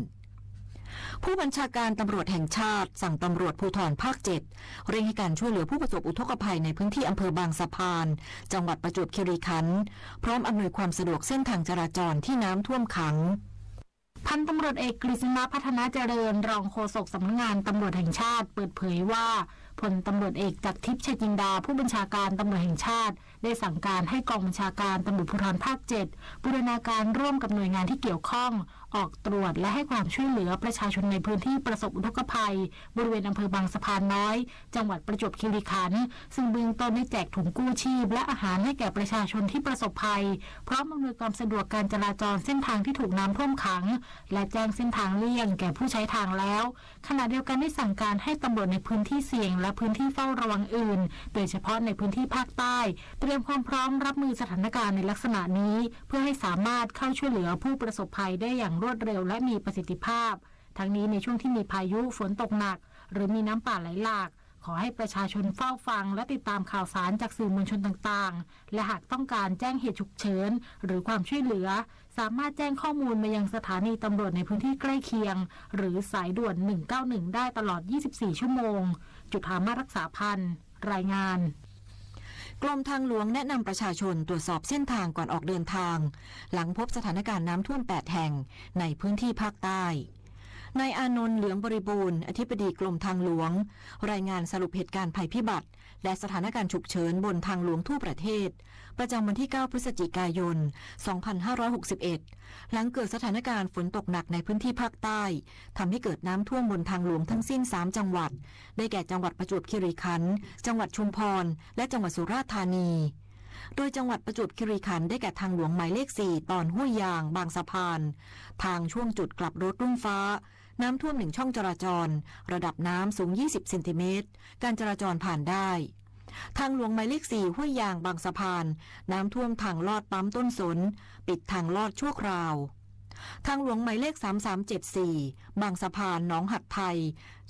ผู้บัญชาการตำรวจแห่งชาติสั่งตำรวจภูธรภาค7เร่งให้การช่วยเหลือผู้ประสบอุทกภัยในพื้นที่อำเภอบางสะพานจังหวัดประจวบคีรีขันธ์พร้อมอำนวยความสะดวกเส้นทางจราจรที่น้ำท่วมขังพันตำรวจเอกกฤษณะพัฒนาเจริญรองโฆษกสำนักงานตำรวจแห่งชาติเปิดเผยว่าพลตำรวจเอกจักรทิพย์ชัยจินดาผู้บัญชาการตำรวจแห่งชาติได้สั่งการให้กองบัญชาการตำรวจภูธรภาค7บูรณาการร่วมกับหน่วยงานที่เกี่ยวข้องออกตรวจและให้ความช่วยเหลือประชาชนในพื้นที่ประสบอุทกภัยบริเวณอำเภอบางสะพานน้อยจังหวัดประจวบคีรีขันธ์ซึ่งเบื้องต้นได้แจกถุงกู้ชีพและอาหารให้แก่ประชาชนที่ประสบภัยพร้อมอำนวยความสะดวกการจราจรเส้นทางที่ถูกน้ำท่วมขังและแจ้งเส้นทางเลี่ยงแก่ผู้ใช้ทางแล้วขณะเดียวกันได้สั่งการให้ตำรวจในพื้นที่เสี่ยงและพื้นที่เฝ้าระวังอื่นโดยเฉพาะในพื้นที่ภาคใต้เตรียมความพร้อมรับมือสถานการณ์ในลักษณะนี้เพื่อให้สามารถเข้าช่วยเหลือผู้ประสบภัยได้อย่างรวดเร็วและมีประสิทธิภาพทั้งนี้ในช่วงที่มีพายุฝนตกหนักหรือมีน้ำป่าไหลหลากขอให้ประชาชนเฝ้าฟังและติดตามข่าวสารจากสื่อมวลชนต่างๆและหากต้องการแจ้งเหตุฉุกเฉินหรือความช่วยเหลือสามารถแจ้งข้อมูลมายังสถานีตำรวจในพื้นที่ใกล้เคียงหรือสายด่วน191ได้ตลอด24ชั่วโมงจุฑามาสรักษาพันธ์รายงานกรมทางหลวงแนะนำประชาชนตรวจสอบเส้นทางก่อนออกเดินทางหลังพบสถานการณ์น้ำท่วม8แห่งในพื้นที่ภาคใต้นายอานนท์เหลืองบริบูรณ์อธิบดีกรมทางหลวงรายงานสรุปเหตุการณ์ภัยพิบัติและสถานการณ์ฉุกเฉินบนทางหลวงทั่วประเทศประจำวันที่9พฤศจิกายน2561หลังเกิดสถานการณ์ฝนตกหนักในพื้นที่ภาคใต้ทำให้เกิดน้ำท่วมบนทางหลวงทั้งสิ้น3จังหวัดได้แก่จังหวัดประจวบคีรีขันธ์จังหวัดชุมพรและจังหวัดสุราษฎร์ธานีโดยจังหวัดประจวบคีรีขันธ์ได้แก่ทางหลวงหมายเลข4ตอนห้วยยางบางสะพานทางช่วงจุดกลับรถรุ่งฟ้าน้ำท่วม1ช่องจราจรระดับน้ำสูง20เซนติเมตรการจราจรผ่านได้ทางหลวงหมายเลข4ห้วยยางบางสะพานน้ำท่วมทางลอดปั๊มต้นสนปิดทางลอดชั่วคราวทางหลวงหมายเลข3374บางสะพานหนองหัดไทย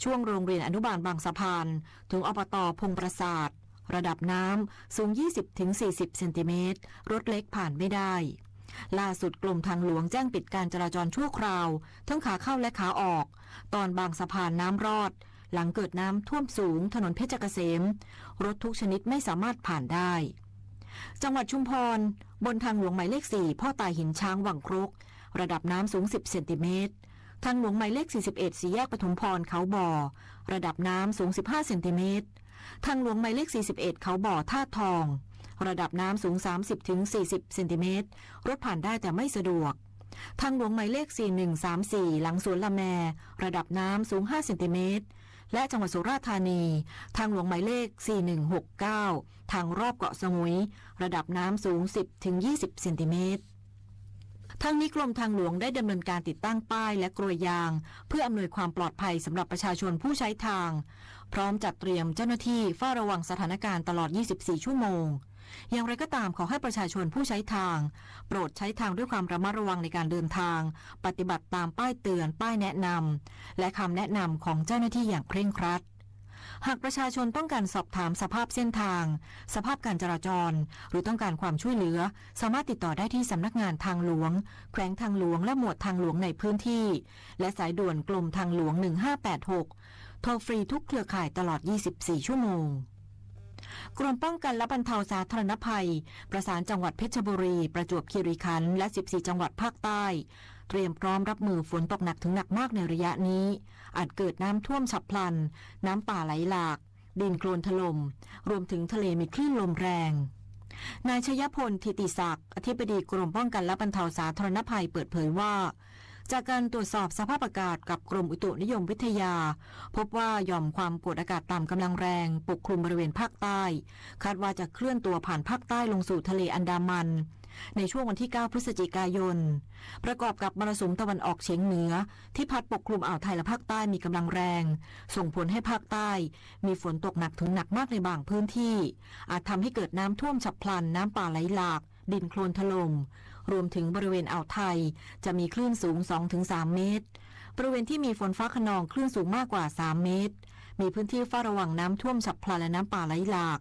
ช่วงโรงเรียนอนุบาลบางสะพานถึงอบต.พงประสาทระดับน้ำสูง 20-40 เซนติเมตรรถเล็กผ่านไม่ได้ล่าสุดกรมทางหลวงแจ้งปิดการจราจรชั่วคราวทั้งขาเข้าและขาออกตอนบางสะพานน้ำรอดหลังเกิดน้ำท่วมสูงถนนเพชรเกษมรถทุกชนิดไม่สามารถผ่านได้จังหวัดชุมพรบนทางหลวงหมายเลข4พ่อตายหินช้างวังครกระดับน้ำสูง10เซนติเมตรทางหลวงหมายเลข41สี่แยกปฐมพรเขาบ่อระดับน้ำสูง15เซนติเมตรทางหลวงหมายเลข41เขาบ่อท่าทองระดับน้ำสูง 30-40 เซนติเมตรรถผ่านได้แต่ไม่สะดวกทางหลวงหมายเลข4134หลังสวนละแมระดับน้ำสูง5เซนติเมตรและจังหวัดสุราษฎร์ธานีทางหลวงหมายเลข4169ทางรอบเกาะสมุยระดับน้ำสูง 10-20 เซนติเมตรทั้งนี้กรมทางหลวงได้ดำเนินการติดตั้งป้ายและกลวยยางเพื่ออำนวยความปลอดภัยสำหรับประชาชนผู้ใช้ทางพร้อมจัดเตรียมเจ้าหน้าที่เฝ้าระวังสถานการณ์ตลอด24ชั่วโมงอย่างไรก็ตามขอให้ประชาชนผู้ใช้ทางโปรดใช้ทางด้วยความระมัดระวังในการเดินทางปฏิบัติตามป้ายเตือนป้ายแนะนำและคำแนะนำของเจ้าหน้าที่อย่างเคร่งครัด หากประชาชนต้องการสอบถามสภาพเส้นทางสภาพการจราจรหรือต้องการความช่วยเหลือสามารถติดต่อได้ที่สำนักงานทางหลวงแขวงทางหลวงและหมวดทางหลวงในพื้นที่และสายด่วนกรมทางหลวง1586โทรฟรีทุกเครือข่ายตลอด24ชั่วโมงกรมป้องกันและบรรเทาสาธารณภัยประสานจังหวัดเพชรบุรีประจวบคีรีขันธ์และ14จังหวัดภาคใต้เตรียมพร้อมรับมือฝนตกหนักถึงหนักมากในระยะนี้อาจเกิดน้ำท่วมฉับพลันน้ำป่าไหลหลากดินโคลนถล่มรวมถึงทะเลมีคลื่นลมแรงนายชยพล ธิติศักดิ์อธิบดีกรมป้องกันและบรรเทาสาธารณภัยเปิดเผยว่าจากการตรวจสอบสภาพอากาศกับกรมอุตุนิยมวิทยาพบว่าหย่อมความกดอากาศต่ำกำลังแรงปกคลุมบริเวณภาคใต้คาดว่าจะเคลื่อนตัวผ่านภาคใต้ลงสู่ทะเลอันดามันในช่วงวันที่9พฤศจิกายนประกอบกับมรสุมตะวันออกเฉียงเหนือที่พัดปกคลุมอ่าวไทยและภาคใต้มีกำลังแรงส่งผลให้ภาคใต้มีฝนตกหนักถึงหนักมากในบางพื้นที่อาจทำให้เกิดน้ำท่วมฉับพลันน้ำป่าไหลหลากดินโคลนถล่มรวมถึงบริเวณอ่าวไทยจะมีคลื่นสูง 2-3 เมตรบริเวณที่มีฝนฟ้าคะนองคลื่นสูงมากกว่า3เมตรมีพื้นที่เฝ้าระวังน้ำท่วมฉับพลันและน้ำป่าไหลหลาก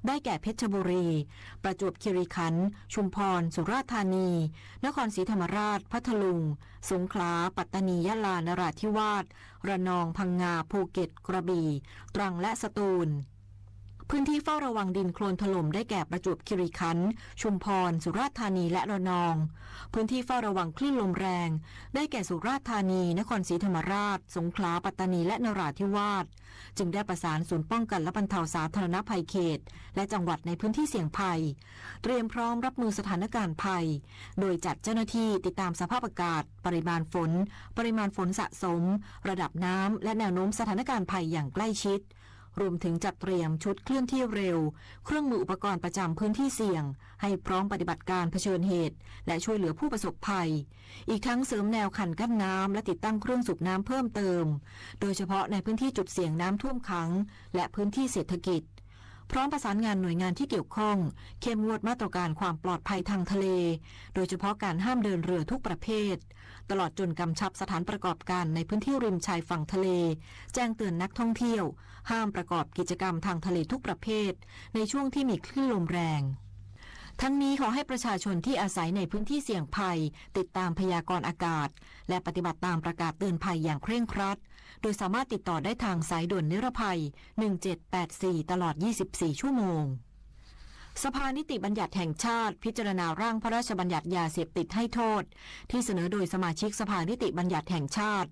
ได้แก่เพชรบุรีประจวบคีรีขันธ์ชุมพรสุราษฎร์ธานีนครศรีธรรมราชพัทลุงสงขลาปัตตานียะลานราธิวาสระนองพังงาภูเก็ตกระบี่ตรังและสตูลพื้นที่เฝ้าระวังดินโคลนถล่มได้แก่ประจวบคีรีขันธ์ชุมพรสุราษฎร์ธานีและระนองพื้นที่เฝ้าระวังคลื่นลมแรงได้แก่สุราษฎร์ธานีนครศรีธรรมราชสงขลาปัตตานีและนราธิวาสจึงได้ประสานศูนย์ป้องกันและบรรเทาสาธารณภัยเขตและจังหวัดในพื้นที่เสี่ยงภัยเตรียมพร้อมรับมือสถานการณ์ภัยโดยจัดเจ้าหน้าที่ติดตามสภาพอากาศปริมาณฝนสะสมระดับน้ำและแนวโน้มสถานการณ์ภัยอย่างใกล้ชิดรวมถึงจัดเตรียมชุดเคลื่อนที่เร็วเครื่องมืออุปกรณ์ประจำพื้นที่เสี่ยงให้พร้อมปฏิบัติการเผชิญเหตุและช่วยเหลือผู้ประสบภัยอีกทั้งเสริมแนวคันกั้นน้ำและติดตั้งเครื่องสูบน้ำเพิ่มเติมโดยเฉพาะในพื้นที่จุดเสี่ยงน้ำท่วมขังและพื้นที่เศรษฐกิจพร้อมประสานงานหน่วยงานที่เกี่ยวข้องเข้มงวดมาตรการความปลอดภัยทางทะเลโดยเฉพาะการห้ามเดินเรือทุกประเภทตลอดจนกำชับสถานประกอบการในพื้นที่ริมชายฝั่งทะเลแจ้งเตือนนักท่องเที่ยวห้ามประกอบกิจกรรมทางทะเลทุกประเภทในช่วงที่มีคลื่นลมแรงทั้งนี้ขอให้ประชาชนที่อาศัยในพื้นที่เสี่ยงภัยติดตามพยากรณ์อากาศและปฏิบัติตามประกาศเตือนภัยอย่างเคร่งครัดโดยสามารถติดต่อได้ทางสายด่วนนิรภัย1784ตลอด24ชั่วโมงสภานิติบัญญัติแห่งชาติพิจารณาร่างพระราชบัญญัติยาเสพติดให้โทษที่เสนอโดยสมาชิกสภานิติบัญญัติแห่งชาติ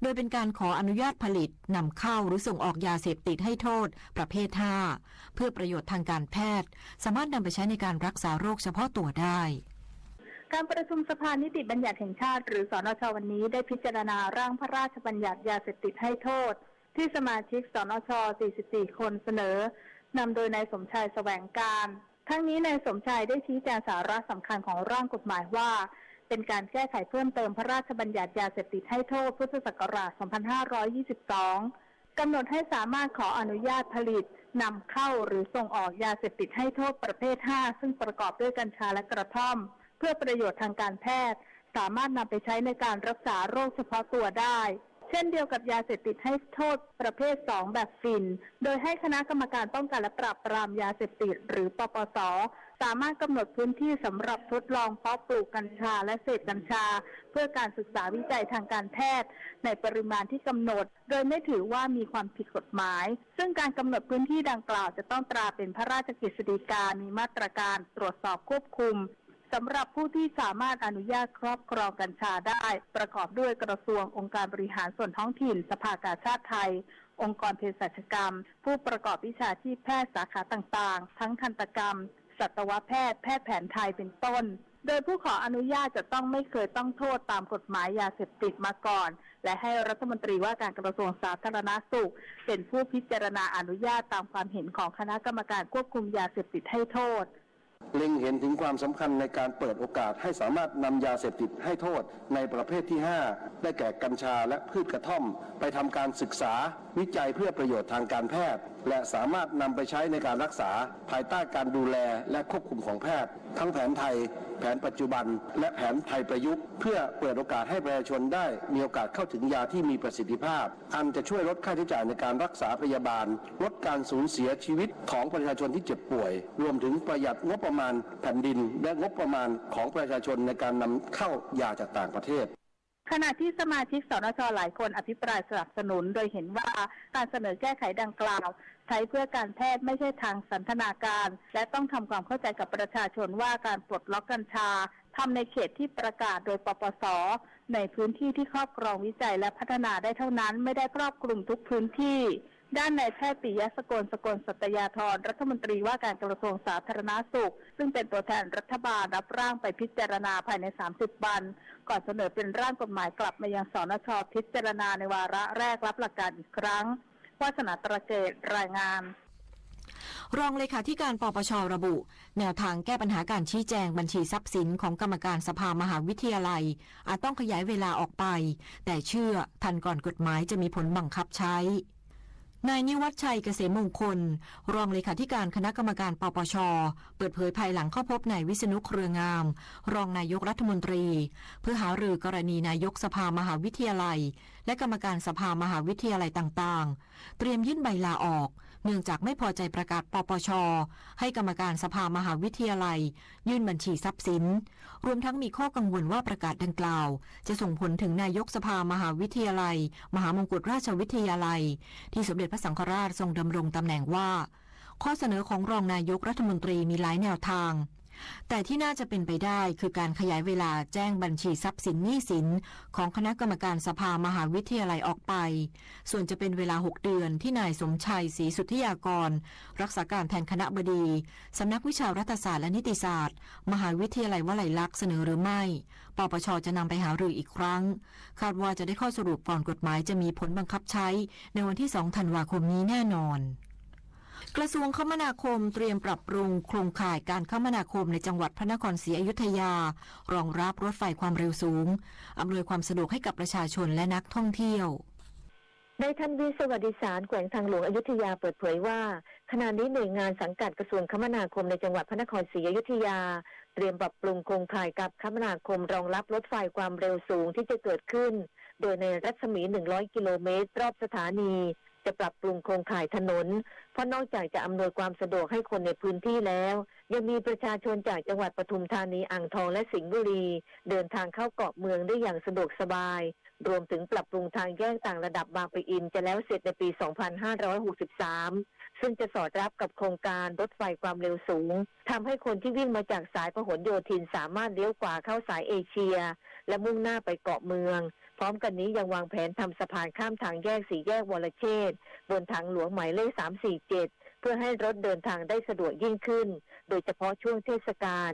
โดยเป็นการขออนุญาตผลิตนำเข้าหรือส่งออกยาเสพติดให้โทษประเภท5เพื่อประโยชน์ทางการแพทย์สามารถนำไปใช้ในการรักษาโรคเฉพาะตัวได้การประชุมสภานิติบัญญัติแห่งชาติหรือสนช.วันนี้ได้พิจารณาร่างพระราชบัญญัติยาเสพติดให้โทษที่สมาชิกสนช. 44 คนเสนอนำโดยนายสมชายแสวงการทั้งนี้นายสมชายได้ชี้แจงสาระสำคัญของร่างกฎหมายว่าเป็นการแก้ไขเพิ่มเติมพระราชบัญญัติยาเสพติดให้โทษพุทธศักราช 2522 กำหนดให้สามารถขออนุญาตผลิตนำเข้าหรือส่งออกยาเสพติดให้โทษประเภท5ซึ่งประกอบด้วยกัญชาและกระท่อมเพื่อประโยชน์ทางการแพทย์สามารถนำไปใช้ในการรักษาโรคเฉพาะตัวได้เช่นเดียวกับยาเสพติดให้โทษประเภท2แบบฝิ่นโดยให้คณะกรรมการป้องกันและปราบปรามยาเสพติดหรือปปส.สามารถกำหนดพื้นที่สำหรับทดลองเพาะปลูกกัญชาและเสพกัญชาเพื่อการศึกษาวิจัยทางการแพทย์ในปริมาณที่กำหนดโดยไม่ถือว่ามีความผิดกฎหมายซึ่งการกำหนดพื้นที่ดังกล่าวจะต้องตราเป็นพระราชกฤษฎีกามีมาตรการตรวจสอบควบคุมสำหรับผู้ที่สามารถอนุญาตครอบครองกัญชาได้ประกอบด้วยกระทรวงองค์การบริหารส่วนท้องถิ่นสภากาชาดไทยองค์กรเภสัชกรรมผู้ประกอบวิชาชีพแพทย์สาขาต่างๆทั้งทันตกรรมสัตวแพทย์แพทย์แผนไทยเป็นต้นโดยผู้ขออนุญาตจะต้องไม่เคยต้องโทษตามกฎหมายยาเสพติดมาก่อนและให้รัฐมนตรีว่าการกระทรวงสาธารณสุขเป็นผู้พิจารณาอนุญาตตามความเห็นของคณะกรรมการควบคุมยาเสพติดให้โทษเล็งเห็นถึงความสำคัญในการเปิดโอกาสให้สามารถนำยาเสพติดให้โทษในประเภทที่5ได้แก่กัญชาและพืชกระท่อมไปทำการศึกษาวิจัยเพื่อประโยชน์ทางการแพทย์และสามารถนำไปใช้ในการรักษาภายใต้การดูแลและควบคุมของแพทย์ทั้งแผนไทย แผนปัจจุบันและแผนไทยประยุกต์เพื่อเปิดโอกาสให้ประชาชนได้มีโอกาสเข้าถึงยาที่มีประสิทธิภาพอันจะช่วยลดค่าใช้จ่ายในการรักษาพยาบาลลดการสูญเสียชีวิตของประชาชนที่เจ็บป่วยรวมถึงประหยัดงบประมาณแผ่นดินและงบประมาณของประชาชนในการนำเข้ายาจากต่างประเทศขณะที่สมาชิกสนช.หลายคนอภิปรายสนับสนุนโดยเห็นว่าการเสนอแก้ไขดังกล่าวใช้เพื่อการแพทย์ไม่ใช่ทางสันทนาการและต้องทำความเข้าใจกับประชาชนว่าการปลดล็อกกัญชาทำในเขตที่ประกาศโดยปปส.ในพื้นที่ที่ครอบครองวิจัยและพัฒนาได้เท่านั้นไม่ได้ครอบคลุมทุกพื้นที่ด้านนายแพทย์ปิยะสกลสัตยาธรรัฐมนตรีว่าการกระทรวงสาธารณสุขซึ่งเป็นตัวแทนรัฐบาลรับร่างไปพิจารณาภายใน30วันก่อนเสนอเป็นร่างกฎหมายกลับมายังสนช.พิจารณาในวาระแรกรับหลักการอีกครั้งวาสนาตระเกตรายงานรองเลขาธิการปปช.ระบุแนวทางแก้ปัญหาการชี้แจงบัญชีทรัพย์สินของกรรมการสภามหาวิทยาลัยอาจต้องขยายเวลาออกไปแต่เชื่อทันก่อนกฎหมายจะมีผลบังคับใช้นายนิวัฒน์ชัยเกษมมงคลรองเลขาธิการคณะกรรมการปปช.เปิดเผยภายหลังเข้าพบนายวิษณุเครืองามรองนายกรัฐมนตรีเพื่อหารือกรณีนายกสภามหาวิทยาลัยและกรรมการสภามหาวิทยาลัยต่างๆเตรียมยื่นใบลาออกเนื่องจากไม่พอใจประกาศปปช.ให้กรรมการสภามหาวิทยาลัยยื่นบัญชีทรัพย์สินรวมทั้งมีข้อกังวลว่าประกาศดังกล่าวจะส่งผลถึงนายกสภามหาวิทยาลัยมหามงกุฎราชวิทยาลัยที่สมเด็จพระสังฆราชทรงดำรงตำแหน่งว่าข้อเสนอของรองนายกรัฐมนตรีมีหลายแนวทางแต่ที่น่าจะเป็นไปได้คือการขยายเวลาแจ้งบัญชีทรัพย์สินหนี้สินของคณะกรรมการสภามหาวิทยาลัยออกไปส่วนจะเป็นเวลา6เดือนที่นายสมชัยศรีสุทธิยากรรักษาการแทนคณบดีสำนักวิชารัฐศาสตร์และนิติศาสตร์มหาวิทยาลัยวลัยลักษณ์เสนอหรือไม่ปปช.จะนำไปหารืออีกครั้งคาดว่าจะได้ข้อสรุปก่อนกฎหมายจะมีผลบังคับใช้ในวันที่2 ธันวาคมนี้แน่นอนกระทรวงคมนาคมเตรียมปรับปรุงโครงข่ายการคมนาคมในจังหวัดพระนครศรีอยุธยารองรับรถไฟความเร็วสูงอำนวยความสะดวกให้กับประชาชนและนักท่องเที่ยวในทันวีสวัสดิสารแขวงทางหลวงอยุธยาเปิดเผยว่าขณะนี้หน่วยงานสังกัดกระทรวงคมนาคมในจังหวัดพระนครศรีอยุธยาเตรียมปรับปรุงโครงข่ายกับคมนาคมรองรับรถไฟความเร็วสูงที่จะเกิดขึ้นโดยในรัศมี100กิโลเมตรรอบสถานีจะปรับปรุงโครงข่ายถนนเพราะนอกจากจะอำนวยความสะดวกให้คนในพื้นที่แล้วยังมีประชาชนจากจังหวัดปทุมธานีอ่างทองและสิงห์บุรีเดินทางเข้าเกาะเมืองได้อย่างสะดวกสบายรวมถึงปรับปรุงทางแยกต่างระดับบางปะอินจะแล้วเสร็จในปี 2563 ซึ่งจะสอดรับกับโครงการรถไฟความเร็วสูงทำให้คนที่วิ่งมาจากสายพหลโยธินสามารถเลี้ยวขวาเข้าสายเอเชียและมุ่งหน้าไปเกาะเมืองพร้อมกันนี้ยังวางแผนทำสะพานข้ามทางแยก4แยกวรเชษฐ์บนทางหลวงหมายเลข347เพื่อให้รถเดินทางได้สะดวกยิ่งขึ้นโดยเฉพาะช่วงเทศกาล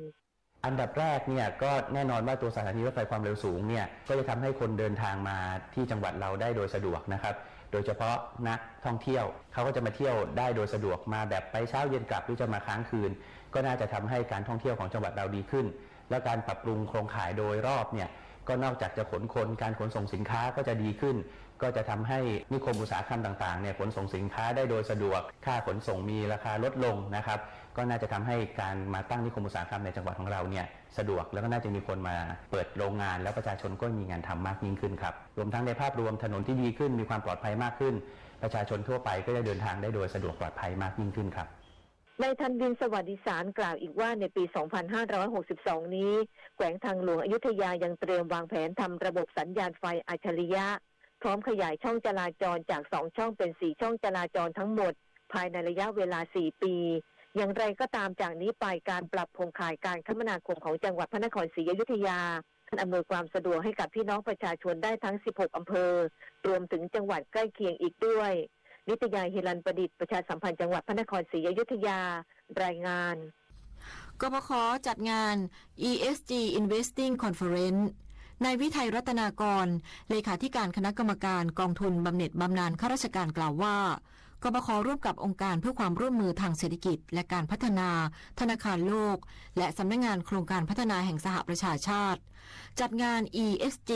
อันดับแรกเนี่ยก็แน่นอนว่าตัวสถานีรถไฟความเร็วสูงเนี่ยก็จะทำให้คนเดินทางมาที่จังหวัดเราได้โดยสะดวกนะครับโดยเฉพาะนักท่องเที่ยวเขาก็จะมาเที่ยวได้โดยสะดวกมาแบบไปเช้าเย็นกลับหรือจะมาค้างคืนก็น่าจะทำให้การท่องเที่ยวของจังหวัดเราดีขึ้นและการปรับปรุงโครงข่ายโดยรอบเนี่ยก็นอกจากจะขนคนการขนส่งสินค้าก็จะดีขึ้นก็จะทำให้นิคมอุตสาหกรรมต่างๆเนี่ยขนส่งสินค้าได้โดยสะดวกค่าขนส่งมีราคาลดลงนะครับก็น่าจะทำให้การมาตั้งนิคมอุตสาหกรรมในจังหวัดของเราเนี่ยสะดวกแล้วก็น่าจะมีคนมาเปิดโรงงานแล้วประชาชนก็มีงานทำมากยิ่งขึ้นครับรวมทั้งในภาพรวมถนนที่ดีขึ้นมีความปลอดภัยมากขึ้นประชาชนทั่วไปก็จะเดินทางได้โดยสะดวกปลอดภัยมากยิ่งขึ้นครับในทันวินสวัสดิสารกล่าวอีกว่าในปี 2562 นี้แขวงทางหลวงอยุธยายังเตรียมวางแผนทำระบบสัญญาณไฟอัจฉริยะพร้อมขยายช่องจราจรจาก2ช่องเป็น4ช่องจราจรทั้งหมดภายในระยะเวลา4ปีอย่างไรก็ตามจากนี้ไปการปรับโครงข่ายการคมนาคมของจังหวัดพระนครศรีอยุธยาอำนวยความสะดวกให้กับพี่น้องประชาชนได้ทั้ง16อำเภอรวมถึงจังหวัดใกล้เคียงอีกด้วยนิตยาฮิรันประดิษฐ์ประชาสัมพันธ์จังหวัดพระนครศรีอยุธยารายงานกปข.จัดงาน ESG Investing Conference นายวิทัยรัตนากรเลขาธิการคณะกรรมการกองทุนบำเหน็จบำนาญข้าราชการกล่าวว่ากปข.ร่วมกับองค์การเพื่อความร่วมมือทางเศรษฐกิจและการพัฒนาธนาคารโลกและสำนักงานโครงการพัฒนาแห่งสหประชาชาติจัดงาน ESG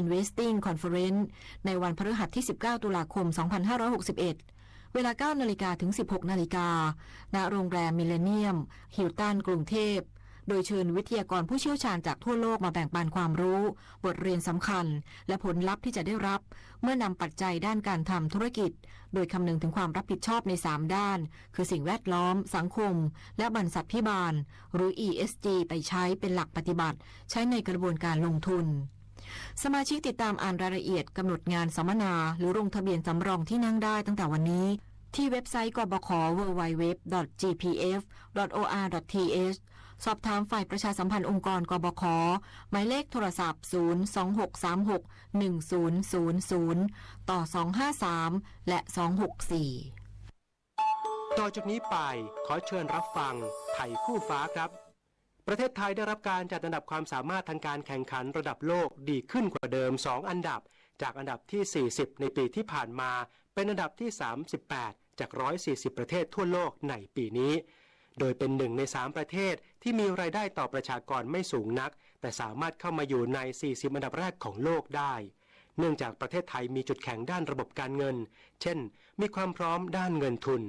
Investing Conference ในวันพฤหัสที่19ตุลาคม2561เวลา 9:00 น. ถึง 16:00 น. ณ โรงแรมมิเลเนียมฮิลตันกรุงเทพ โดยเชิญวิทยากรผู้เชี่ยวชาญจากทั่วโลกมาแบ่งปันความรู้บทเรียนสำคัญและผลลัพธ์ที่จะได้รับเมื่อนำปัจจัยด้านการทำธุรกิจโดยคำนึงถึงความรับผิดชอบใน3ด้านคือสิ่งแวดล้อมสังคมและบรรษัทพิบาลหรือ ESG ไปใช้เป็นหลักปฏิบัติใช้ในกระบวนการลงทุนสมาชิกติดตามอ่านรายละเอียดกำหนดงานสัมมนาหรือลงทะเบียนสำรองที่นั่งได้ตั้งแต่วันนี้ที่เว็บไซต์กบข. www.gpf.or.th สอบถามฝ่ายประชาสัมพันธ์องค์กรกบข.หมายเลขโทรศัพท์026361000ต่อ253และ264ต่อจากนี้ไปขอเชิญรับฟังไทยคู่ฟ้าครับประเทศไทยได้รับการจัดอันดับความสามารถทางการแข่งขันระดับโลกดีขึ้นกว่าเดิม2อันดับจากอันดับที่40ในปีที่ผ่านมาเป็นอันดับที่38จาก140ประเทศทั่วโลกในปีนี้โดยเป็น1ใน3ประเทศที่มีรายได้ต่อประชากรไม่สูงนักแต่สามารถเข้ามาอยู่ใน40อันดับแรกของโลกได้เนื่องจากประเทศไทยมีจุดแข็งด้านระบบการเงินเช่นมีความพร้อมด้านเงินทุน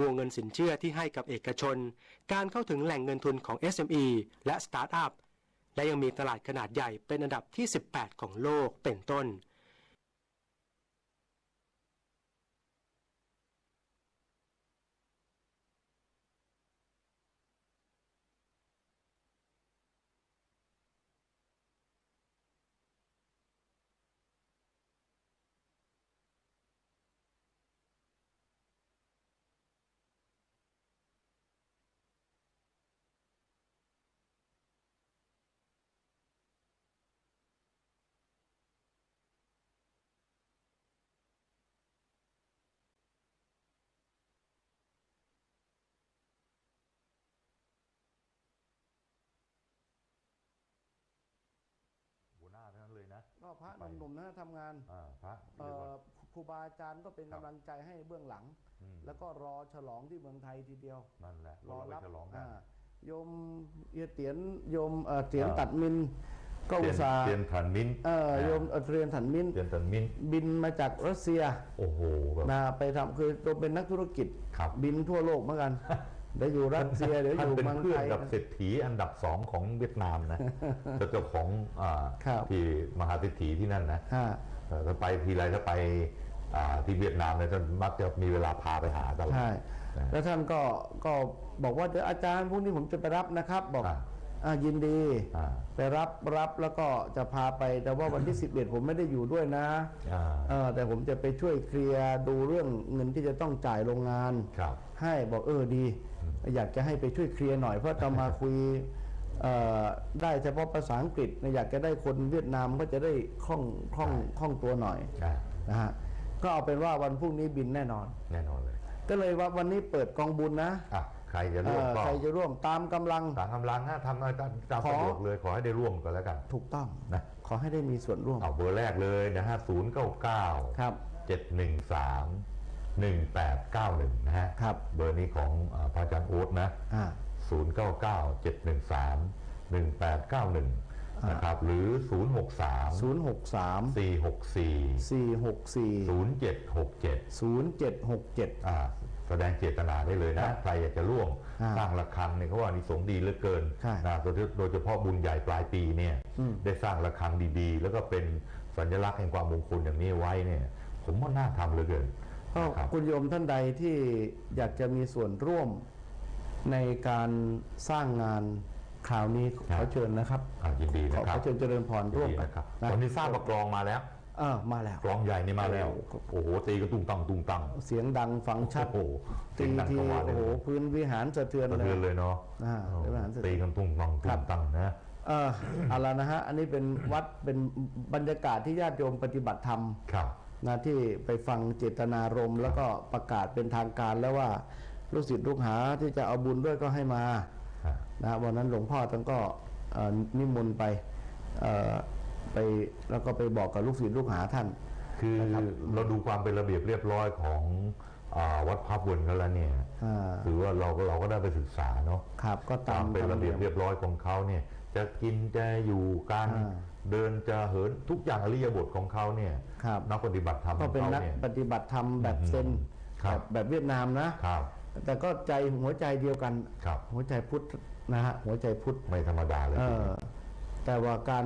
วงเงินสินเชื่อที่ให้กับเอกชนการเข้าถึงแหล่งเงินทุนของ SME และสตาร์ทอัพและยังมีตลาดขนาดใหญ่เป็นอันดับที่18ของโลกเป็นต้นก็พระหนุ่มๆนะทำงานพระครูบาอาจารย์ก็เป็นกำลังใจให้เบื้องหลังแล้วก็รอฉลองที่เมืองไทยทีเดียวนั่นแหละรอรับโยมเตียนโยมเตียนตัดมินก็อุตส่าห์เตียนถันมินโยมเตียนถันมินบินมาจากรัสเซียโอ้โหไปทำคือตัวเป็นนักธุรกิจบินทั่วโลกเหมือนกันเดี๋ยวอยู่รัสเซียเดี๋ยวอยู่เมืองไทยกับเศรษฐีอันดับ2ของเวียดนามนะเจ้าของที่มหาเศรษฐีที่นั่นนะถ้าไปทีไรถ้าไปที่เวียดนามเนี่ยจะมักจะมีเวลาพาไปหาตลอดใช่แล้วท่านก็บอกว่าเดี๋ยวอาจารย์พรุ่งนี้ผมจะไปรับนะครับบอกยินดีไปรับแล้วก็จะพาไปแต่ว่าวันที่11ผมไม่ได้อยู่ด้วยนะแต่ผมจะไปช่วยเคลียร์ดูเรื่องเงินที่จะต้องจ่ายโรงงานให้บอกดีอยากจะให้ไปช่วยเคลียร์หน่อยเพราะจะมาคุยได้เฉพาะภาษาอังกฤษอยากจะได้คนเวียดนามก็จะได้คล่องตัวหน่อยนะฮะก็เอาเป็นว่าวันพรุ่งนี้บินแน่นอนเลยก็เลยว่าวันนี้เปิดกองบุญนะใครจะร่วมตามกำลังนะทำอะไรตามสะดวกเลยขอให้ได้ร่วมกันแล้วกันถูกต้องนะขอให้ได้มีส่วนร่วมเอาเบอร์แรกเลยนะฮะ099ครับ7131891นะฮะครับเบอร์นี้ของพระอาจารย์โอ๊ตนะ099-713-1891นะครับหรือ063-464-0767แสดงเจตนาได้เลยนะใครอยากจะร่วมสร้างระฆังเนี่ยเขาว่านิสงส์ดีเหลือเกินนะโดยเฉพาะบุญใหญ่ปลายปีเนี่ยได้สร้างระฆังดีๆแล้วก็เป็นสัญลักษณ์แห่งความมงคลอย่างนี้ไว้เนี่ยผมว่าน่าทำเหลือเกินคุณโยมท่านใดที่อยากจะมีส่วนร่วมในการสร้างงานคราวนี้ขอเชิญนะครับยินดีนะครับขอเชิญเจริญพรร่วมกันครับตอนนี้ทราบว่ากลองมาแล้วมาแล้วกลองใหญ่นี่มาแล้วโอ้โหตีก็ตุ้งตังเสียงดังฟังชัดโอ้ตีทีโอ้โหพื้นวิหารสะเทือนเลยเนาะตีกันตุ้งตังนะเอาละนะฮะอันนี้เป็นวัดเป็นบรรยากาศที่ญาติโยมปฏิบัติธรรมนะที่ไปฟังเจตนารมณ์แล้วก็ประกาศเป็นทางการแล้วว่าลูกศิษย์ลูกหาที่จะเอาบุญด้วยก็ให้มานะวันนั้นหลวงพ่อท่านก็นิมนต์ไปแล้วก็ไปบอกกับลูกศิษย์ลูกหาท่านคือเราดูความเป็นระเบียบเรียบร้อยของวัดพระบุญกันแล้วเนี่ยถือว่าเราก็ได้ไปศึกษาเนาะก็ตามเป็นระเบียบเรียบร้อยของเขาเนี่ยจะกินจะอยู่การเดินจะเหินทุกอย่างอริยบทของเขาเนี่ยนักปฏิบัติธรรมก็เป็นนักปฏิบัติธรรมแบบเซนแบบเวียดนามนะ แต่ก็ใจหัวใจเดียวกันหัวใจพุทธนะฮะหัวใจพุทธไม่ธรรมดาเลยแต่ว่าการ